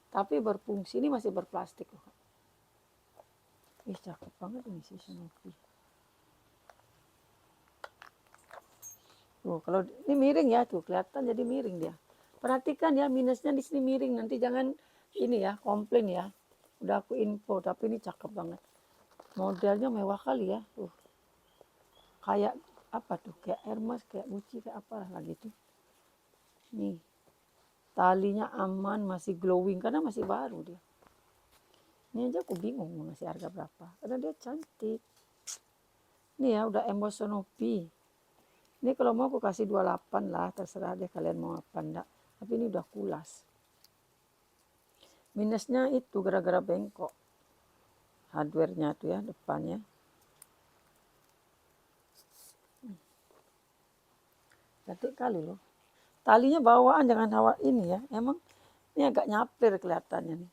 Speaker 1: Tapi berfungsi, ini masih berplastik loh kak. Cakep banget ini sih Sonopi. Tuh, kalau ini miring ya tuh, kelihatan jadi miring dia. Perhatikan ya minusnya di sini miring. Nanti jangan ini ya komplain ya. Udah aku info tapi ini cakep banget. Modelnya mewah kali ya. Tuh. Kayak apa tuh? Kayak Hermes, kayak Gucci, kayak apa lagi tuh. Nih. Talinya aman, masih glowing karena masih baru dia. Ini aja aku bingung mau ngasih harga berapa. Karena dia cantik. Nih ya udah emboss Sonopi. Ini kalau mau aku kasih 28 lah, terserah deh kalian mau apa enggak. Tapi ini udah kulas. Minusnya itu gara-gara bengkok. Hardware-nya tuh ya depannya. Cantik kali loh. Talinya bawaan jangan hawa ini ya. Emang ini agak nyapir kelihatannya nih.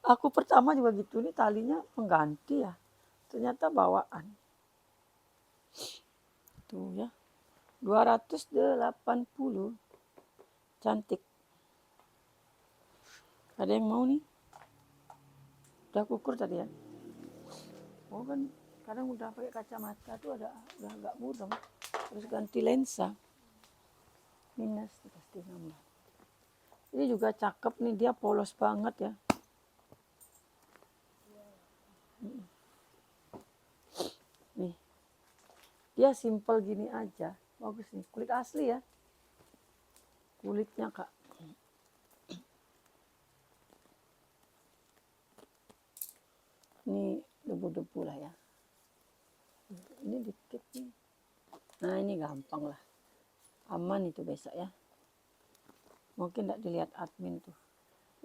Speaker 1: Aku pertama juga gitu, nih talinya pengganti ya. Ternyata bawaan. Tuh ya. 280. Cantik. Ada yang mau nih? Udah kukur tadi ya. Oh kan kadang udah pakai kacamata tuh udah agak buram. Terus ganti lensa. Minus pasti nambah. Ini juga cakep nih, dia polos banget ya. Nih. Dia simple gini aja. Bagus nih, kulit asli ya. Kulitnya Kak. Ini debu-debu lah ya. Ini dikit nih. Nah ini gampang lah. Aman itu besok ya. Mungkin tidak dilihat admin tuh.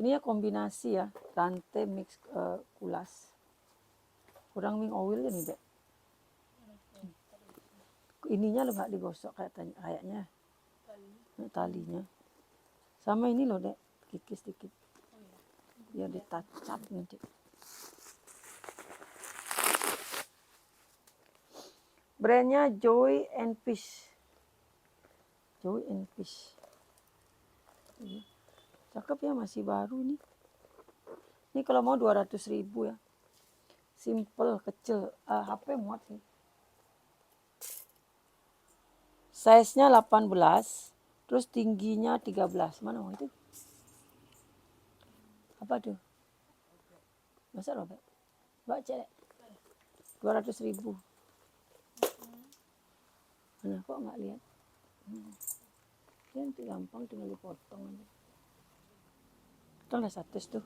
Speaker 1: Ini ya kombinasi ya. Rantai mix kulas. Kurang wing oil nih dek. Ininya lo nggak digosok kayaknya. Talinya. Sama ini loh dek. Kikis dikit. Biar ditacap nanti. Brandnya Joy and Fish. Joy and Fish. Cakep ya, masih baru nih. Ini kalau mau 200.000 ya. Simple, kecil. HP muat sih. Size-nya 18. Terus tingginya 13. Mana mau itu? Apa tuh? Masa Robert? Mbak cek. 200.000. Mana kok nggak lihat? Nanti gampang tinggal dipotong aja. Itu udah satu tuh.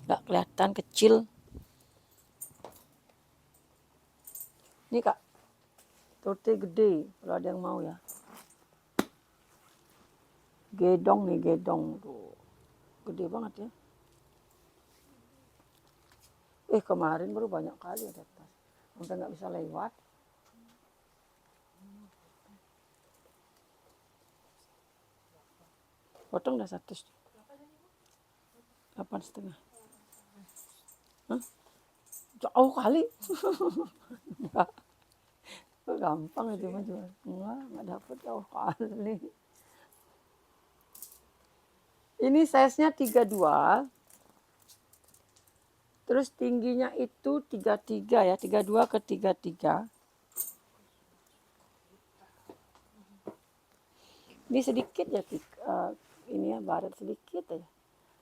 Speaker 1: Nggak kelihatan kecil. Ini Kak. Torte gede. Kalau ada yang mau ya. Gedong nih, gedong. Tuh. Gede banget ya. Kemarin baru banyak kali ada tas. Sampai nggak bisa lewat. Potong udah 100. 8,5. Hah? Jauh kali. Gampang itu mah jual. Enggak dapat jauh kali. Ini size-nya 32. Terus tingginya itu 33 ya, 32 ke 33. Ini sedikit ya, ini ya baret sedikit aja.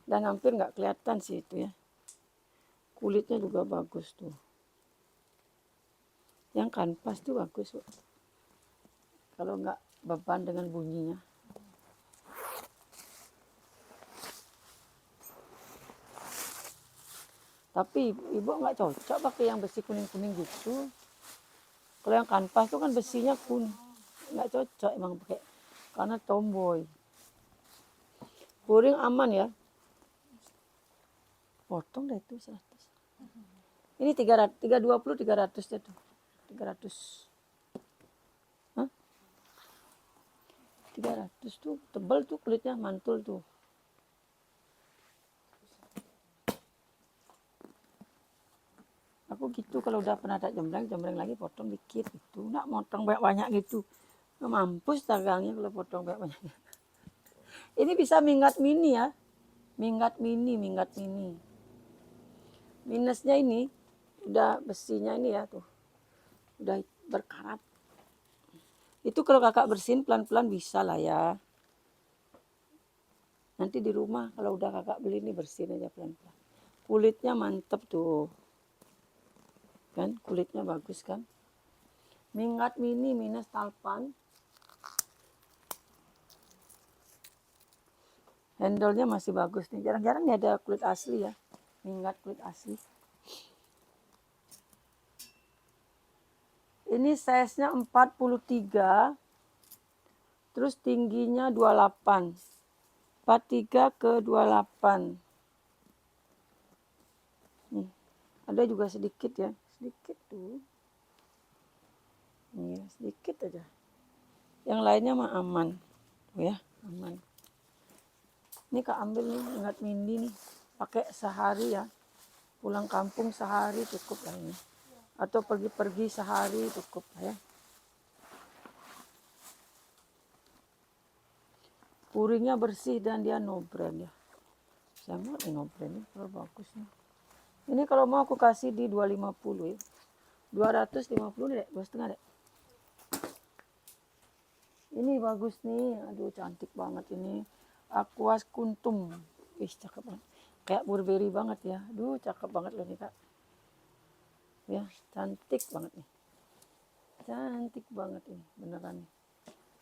Speaker 1: Dan hampir nggak kelihatan sih itu ya. Kulitnya juga bagus tuh. Yang kanvas tuh bagus. Kalau nggak beban dengan bunyinya. Tapi ibu nggak cocok pakai yang besi kuning-kuning gitu. Kalau yang kanvas tuh kan besinya kuning. Nggak cocok emang pakai. Karena tomboy. Kuring aman ya. Potong deh itu 100. Ini 320, 300 ya tuh. 300. Hah? 300 tuh tebal tuh kulitnya, mantul tuh. Aku gitu kalau udah pernah ada jembreng lagi potong dikit gitu. Nggak motong banyak-banyak gitu. Mampus dagangnya kalau potong banyak-banyak. Ini bisa minggat mini ya. Minggat mini. Minusnya ini udah besinya ini ya tuh. Udah berkarat. Itu kalau kakak bersihin pelan-pelan bisa lah ya. Nanti di rumah kalau udah kakak beli ini bersihin aja pelan-pelan. Kulitnya mantep tuh. Kan kulitnya bagus kan. Minggat mini minus talpan. Handle-nya masih bagus nih. Jarang-jarang nih ada kulit asli ya. Minggat kulit asli. Ini size-nya 43. Terus tingginya 28. 43 ke 28. Nih. Ada juga sedikit ya. Sedikit tuh. Nih, sedikit aja. Yang lainnya mah aman. Tuh ya, aman. Ini Kak ambil nih, ingat Mindi nih. pakai sehari ya. Pulang kampung sehari cukup lah ini. Atau pergi-pergi sehari cukup lah ya. Puringnya bersih dan dia no brand ya. Sangat no brand ini, kalau bagus nih. Ini kalau mau aku kasih di 250 ya. 250 deh, 2,5 deh. Ini bagus nih, aduh cantik banget ini. Aquas kuntum, ih cakep banget. Kayak Burberry banget ya, aduh cakep banget loh nih kak. Ya, cantik banget nih. Cantik banget ini, beneran nih.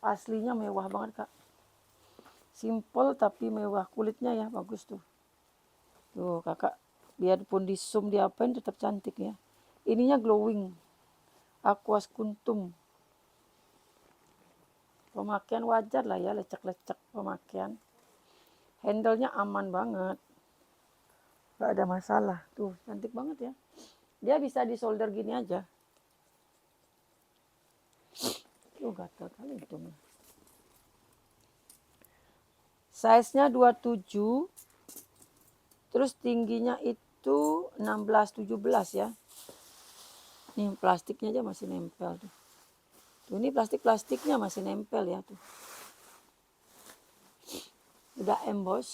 Speaker 1: Aslinya mewah banget kak. Simple tapi mewah, kulitnya ya bagus tuh. Tuh kakak, biarpun di zoom diapain tetap cantik ya. Ininya glowing, Aquas kuntum. Pemakaian wajar lah ya, lecek-lecek pemakaian. Handle-nya aman banget. Gak ada masalah. Tuh, cantik banget ya. Dia bisa di solder gini aja. Tuh, gatal kali itu. Size-nya 27. Terus tingginya itu 16-17 ya. Nih plastiknya aja masih nempel tuh. Tuh, ini plastiknya masih nempel ya tuh. Udah emboss.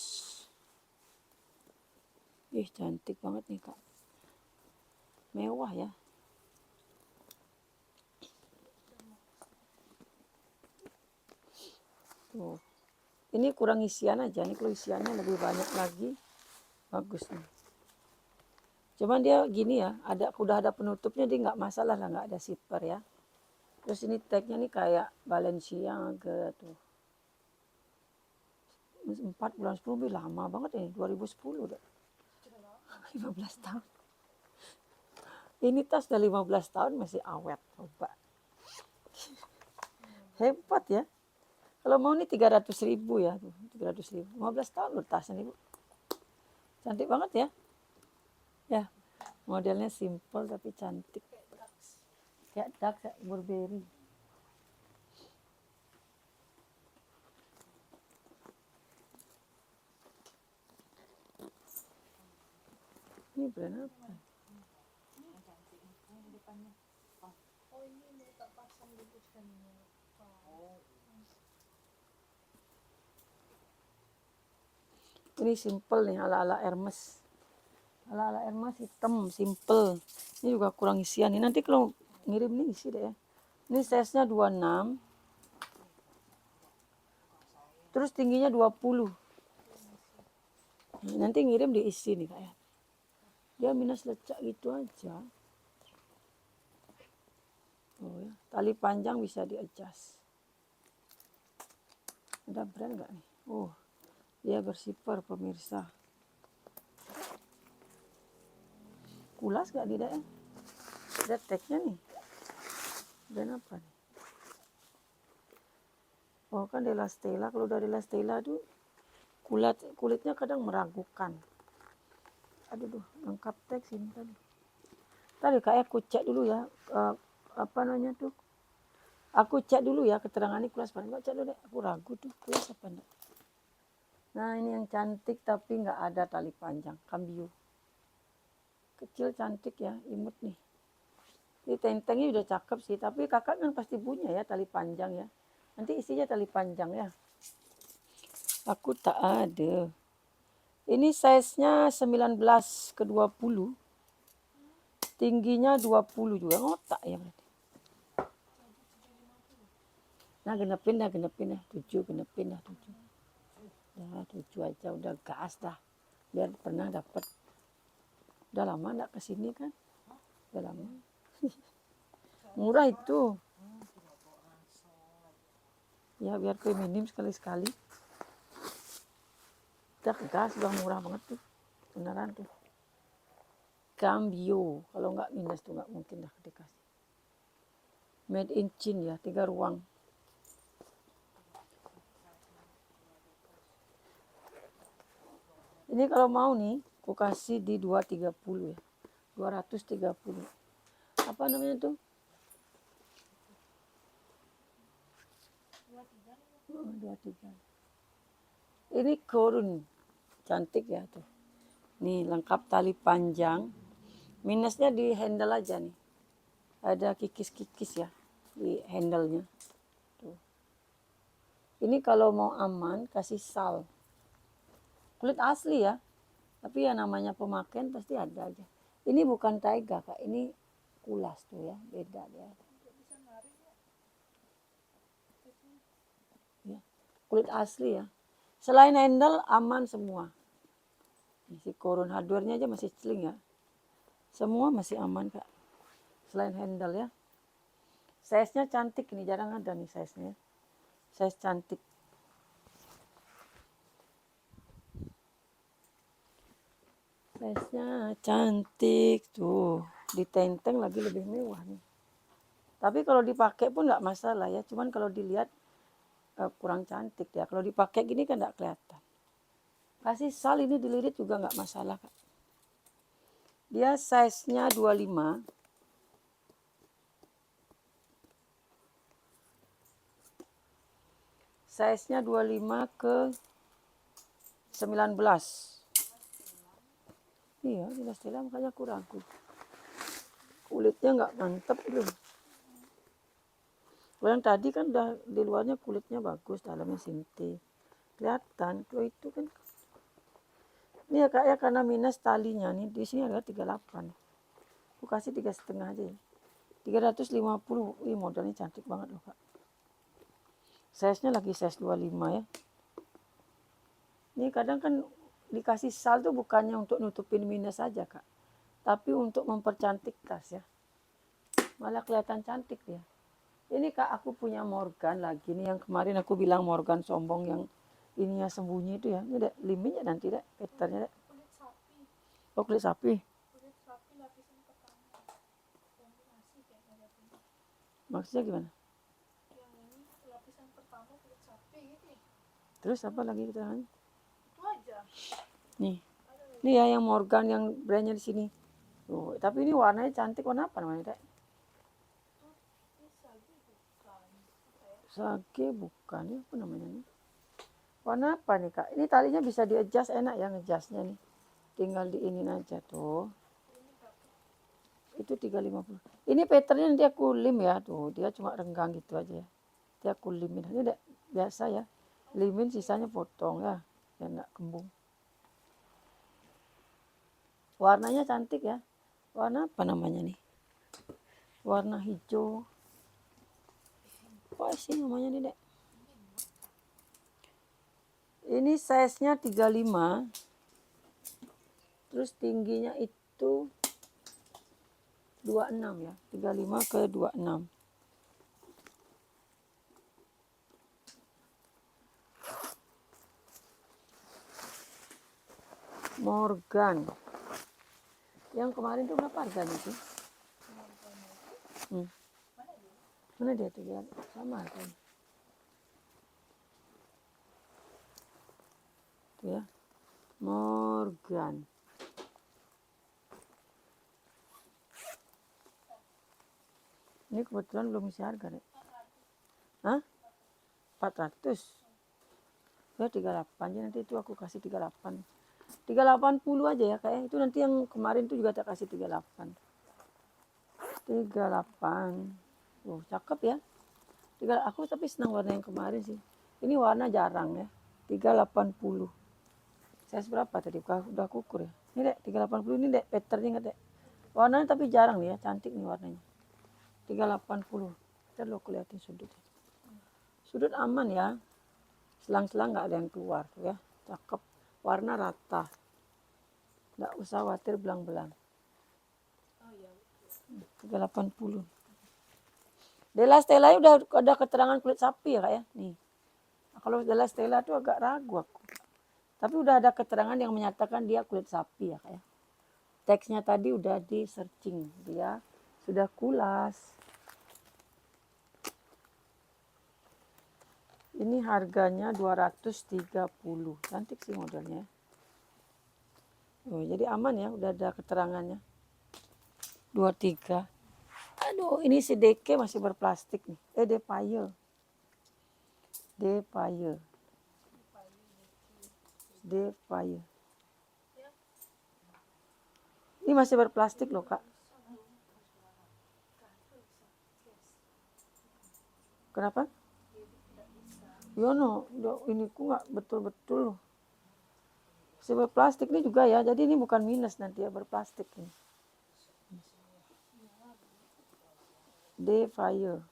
Speaker 1: Ih, cantik banget nih kak. Mewah ya. Tuh. Ini kurang isian aja nih, kalau isiannya lebih banyak lagi bagus nih. Cuman dia gini ya, udah ada penutupnya, dia nggak masalah lah, nggak ada zipper ya. Terus ini tagnya nih kayak Balenciaga tuh. 4 bulan 10 lama banget ini, 2010 udah. 15 tahun. Ini tas udah 15 tahun masih awet, coba. Hebat ya. Kalau mau nih 300.000 ya, 300.000. 15 tahun loh tasnya nih Bu. Cantik banget ya. Ya, modelnya simple tapi cantik. Kayak dark, kayak Burberry. Ini brand apa? Ini simple nih, ala-ala Hermes. Ala-ala Hermes hitam, simple. Ini juga kurang isian nih. Nanti kalau ngirim nih isi deh ya. Ini size-nya 26. Terus tingginya 20. Nanti ngirim diisi nih kayak. Dia minus lecak gitu aja. Oh ya, tali panjang bisa di-adjust. Ada brand nggak nih? Oh, dia bersifar pemirsa. Kulas nggak di daerah? Ada tagnya nih. Brand apa nih? Oh kan Della Stella. Kalau dari Della Stella tuh kulitnya kadang meragukan. Aduh, lengkap tag sini tadi. Tadi kayak aku cek dulu ya. Apa namanya tuh? Aku cek dulu ya keterangannya kelas apa. Cek dulu deh. Aku ragu tuh kelas apa enggak. Nah ini yang cantik tapi nggak ada tali panjang. Cambio. Kecil cantik ya, imut nih. Ini tentengnya udah cakep sih. Tapi kakak kan pasti punya ya tali panjang ya. Nanti isinya tali panjang ya. Aku tak ada. Ini size-nya 19 ke 20. Tingginya 20 juga. Ngotak ya berarti. Nah genepin dah. 7 genepin dah 7. Dah 7 aja udah gas dah. Biar pernah dapat. Udah lama enggak kesini kan? Udah lama. Murah itu. Ya biar feminim sekali-sekali. Udah gas, udah murah banget tuh. Beneran tuh. Cambio. Kalau nggak minus tuh nggak mungkin dah dikasih. Made in China ya, 3 ruang. Ini kalau mau nih, aku kasih di 230 ya. 230. Apa namanya tuh? 23. Ini korun. Cantik ya tuh. Nih lengkap tali panjang. Minusnya di handle aja nih. Ada kikis-kikis ya di handle-nya. Tuh. Ini kalau mau aman kasih sal. Kulit asli ya. Tapi ya namanya pemakaian pasti ada aja. Ini bukan taiga Kak, ini kulas tuh ya, beda dia. Ya. Kulit asli ya. Selain handle aman semua. Si Coron hardware-nya aja masih celing ya. Semua masih aman Kak. Selain handle ya. Size-nya cantik ini, jarang ada nih size-nya. Size cantik. Size-nya cantik tuh. Ditenteng lagi lebih mewah nih. Tapi kalau dipakai pun nggak masalah ya. Cuman kalau dilihat kurang cantik ya. Kalau dipakai gini kan nggak kelihatan. Kasih sal ini dililit juga nggak masalah Kak. Dia size-nya 25. Size-nya 25 ke 19. Iya, di Stella makanya kurang. Kulitnya nggak mantep belum. Kalau yang tadi kan udah di luarnya kulitnya bagus, dalamnya sinti. Kelihatan, kalau itu kan. Ini ya Kak ya, karena minus talinya nih, di sini ada 38. Aku kasih 3,5 aja ya. 350. Ih, modelnya cantik banget loh Kak. Size-nya lagi size 25 ya. Ini kadang kan dikasih sal tuh bukannya untuk nutupin minus saja Kak. Tapi untuk mempercantik tas ya. Malah kelihatan cantik dia. Ini Kak, aku punya Morgan lagi nih, yang kemarin aku bilang Morgan sombong yang ininya sembunyi itu ya. Ini deh, liminnya nanti deh, patternnya deh.
Speaker 2: Kulit sapi.
Speaker 1: Oh, kulit sapi.
Speaker 2: Kulit sapi lapisan pertama. Kombinasi kayaknya jatuhnya.
Speaker 1: Maksudnya gimana?
Speaker 2: Yang ini lapisan pertama kulit sapi gitu ya.
Speaker 1: Terus apa lagi keterangannya?
Speaker 2: Itu aja.
Speaker 1: Nih. Ini ya yang Morgan yang brandnya di sini. Tuh, tapi ini warnanya cantik. Warna apa namanya, Dek?
Speaker 2: Ini sagi bukan.
Speaker 1: Sage bukan ya, apa namanya nih? Warna apa nih Kak? Ini talinya bisa di-adjust, enak ya ngejustnya nih. Tinggal diinin aja tuh. Itu 350. Ini patternnya nanti aku lim ya tuh. Dia cuma renggang gitu aja ya. Nanti aku limin. Ini dek, biasa ya. Limin sisanya potong ya. Ya enggak kembung. Warnanya cantik ya. Warna apa namanya nih? Warna hijau. Apa sih namanya nih dek? Ini size-nya 35. Terus tingginya itu 26 ya. 35 ke 26. Morgan. Yang kemarin tuh berapa harganya sih? Mana dia tuh ya? Sama harganya. Tuh ya. Morgan. Ini kebetulan belum isi harga deh. Hah? 400. Ya 38 aja, nanti itu aku kasih 38. 380 aja ya kayak itu, nanti yang kemarin tuh juga tak kasih 38. 38. Oh, cakep ya. Aku tapi senang warna yang kemarin sih. Ini warna jarang ya. 380. Size berapa tadi? Udah kukur ya. Ini dek 380 ini dek, patternnya enggak dek. Warnanya tapi jarang nih ya, cantik nih warnanya. 380. Kita lo kelihatin sudutnya. Sudut aman ya. Selang-selang nggak ada yang keluar tuh ya. Cakep. Warna rata. Nggak usah khawatir belang-belang. 380. Della Stella udah ada keterangan kulit sapi ya Kak ya. Nih. Nah, kalau Della Stella tuh agak ragu aku. Tapi udah ada keterangan yang menyatakan dia kulit sapi ya Kak ya. Teksnya tadi udah di searching. Dia sudah kulas. Ini harganya 230. Cantik sih modelnya. Oh, jadi aman ya, udah ada keterangannya. 23. Aduh, ini si Deke masih berplastik nih. Depaye. Depaye. Depaye. Ini masih berplastik loh Kak. Kenapa? Yono, ini ku nggak betul-betul loh. Masih berplastik ini juga ya, jadi ini bukan minus nanti ya, berplastik ini. Fire.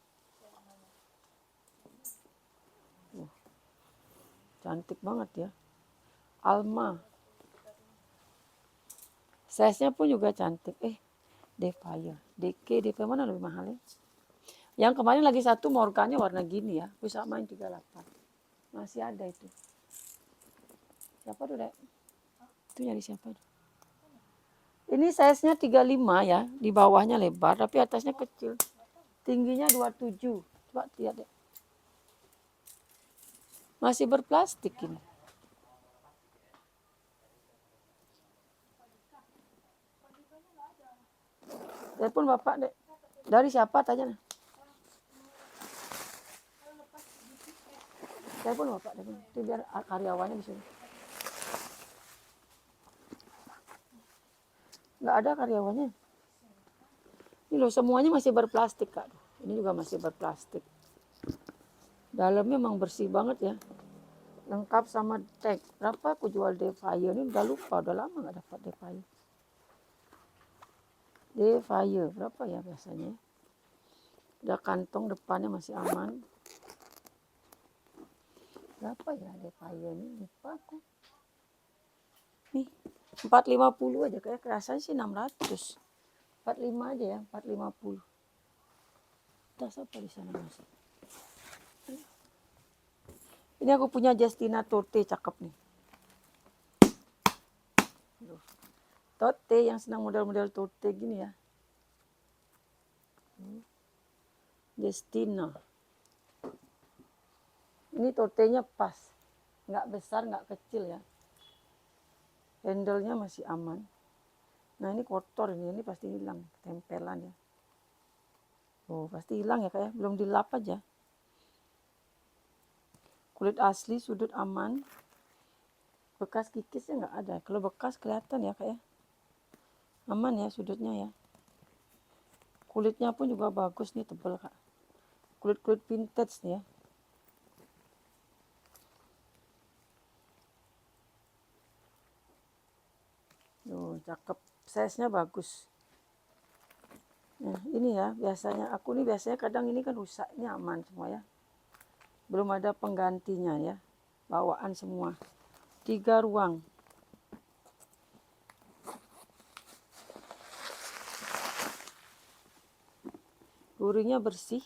Speaker 1: Cantik banget ya. Alma. Size-nya pun juga cantik. Fire. DP mana lebih mahal ya? Yang kemarin lagi satu Morganya warna gini ya. Bisa main 38. Masih ada itu. Siapa tuh, Dek? Itu nyari siapa tuh? Ini size-nya 35 ya. Di bawahnya lebar, tapi atasnya kecil. Tingginya 27. Coba lihat deh. Masih berplastik ini. Telepon Bapak, Dek. Dari siapa tanya? Telepon Bapak, telepon. Itu biar karyawannya di sini. Nggak ada karyawannya. Ini loh, semuanya masih berplastik, Kak. Ini juga masih berplastik. Dalamnya memang bersih banget ya. Lengkap sama tag. Berapa aku jual Fire ini? Udah lupa, udah lama nggak dapat Fire. Fire berapa ya biasanya? Udah kantong depannya masih aman. Berapa ya Fire ini? Lupa aku. Nih, 450 aja, kayak kerasan sih 600. 45 aja ya, 450. Tas apa di sana masih? Ini aku punya Justina Tote, cakep nih. Tote yang senang model-model tote gini ya. Justina. Ini totenya pas. Nggak besar, nggak kecil ya. Handle-nya masih aman. Nah ini kotor ini pasti hilang. Tempelan ya. Oh pasti hilang ya Kak ya. Belum dilap aja. Kulit asli, sudut aman. Bekas kikisnya nggak ada. Kalau bekas kelihatan ya Kak ya. Aman ya sudutnya ya. Kulitnya pun juga bagus nih, tebal Kak. Kulit-kulit vintage nih ya. Tuh, cakep. Size-nya bagus. Nah, ini ya biasanya. Aku nih biasanya kadang ini kan rusak. Ini aman semua ya. Belum ada penggantinya ya. Bawaan semua. 3 ruang. Luringnya bersih.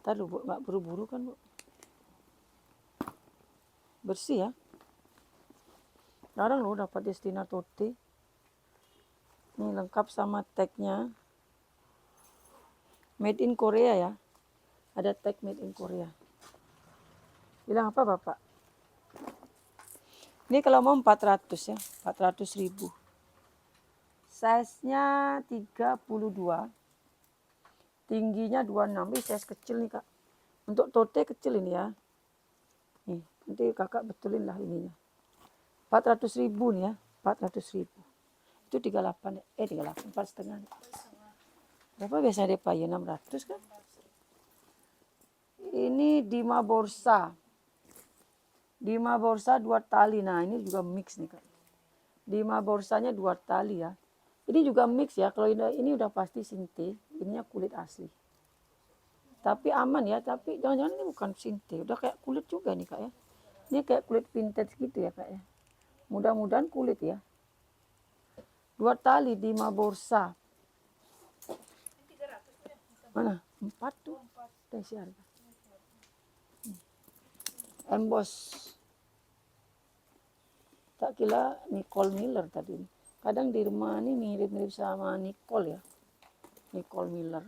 Speaker 1: Ntar Bu, nggak buru-buru kan Bu. Bersih ya. Jarang loh dapat Justina Tote. Ini lengkap sama tagnya. Made in Korea ya. Ada tag made in Korea. Bilang apa Bapak? Ini kalau mau 400 ya. 400.000. Size-nya 32. Tingginya 26. Ini size kecil nih Kak. Untuk tote kecil ini ya. Nih, nanti Kakak betulin lah ininya. 400.000 nih ya. 400.000. Itu 38. 38. 4,5. Berapa biasanya DP? 600 kan? Ini Dima Borsa. Dima Borsa 2 tali. Nah ini juga mix nih Kak. Dima Borsanya 2 tali ya. Ini juga mix ya. Kalau ini udah pasti sinte. Ininya kulit asli. Tapi aman ya. Tapi jangan-jangan ini bukan sinte. Udah kayak kulit juga nih Kak ya. Ini kayak kulit vintage gitu ya Kak ya. Mudah-mudahan kulit ya. 2 tali Dima Borsa. Mana? 4 tuh. Desi harga. Emboss. Tak kira Nicole Miller tadi. Kadang di rumah ini mirip-mirip sama Nicole ya. Nicole Miller.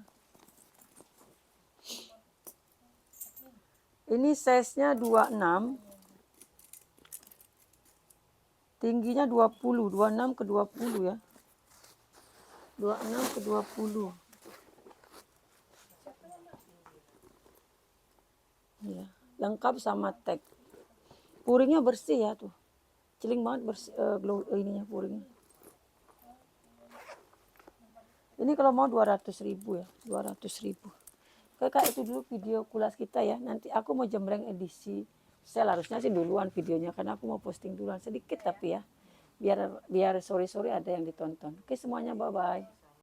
Speaker 1: Ini size-nya 26. Tingginya 20. 26 ke 20 ya. 26 ke 20. Ya, lengkap sama tag. Puringnya bersih ya tuh. Celing banget bersih ininya puringnya. Ini kalau mau 200.000 ya, 200.000. Kayak itu dulu video kulas kita ya. Nanti aku mau jembreng edisi sel, harusnya sih duluan videonya karena aku mau posting duluan sedikit tapi ya. Biar sore-sore ada yang ditonton. Oke semuanya, bye-bye.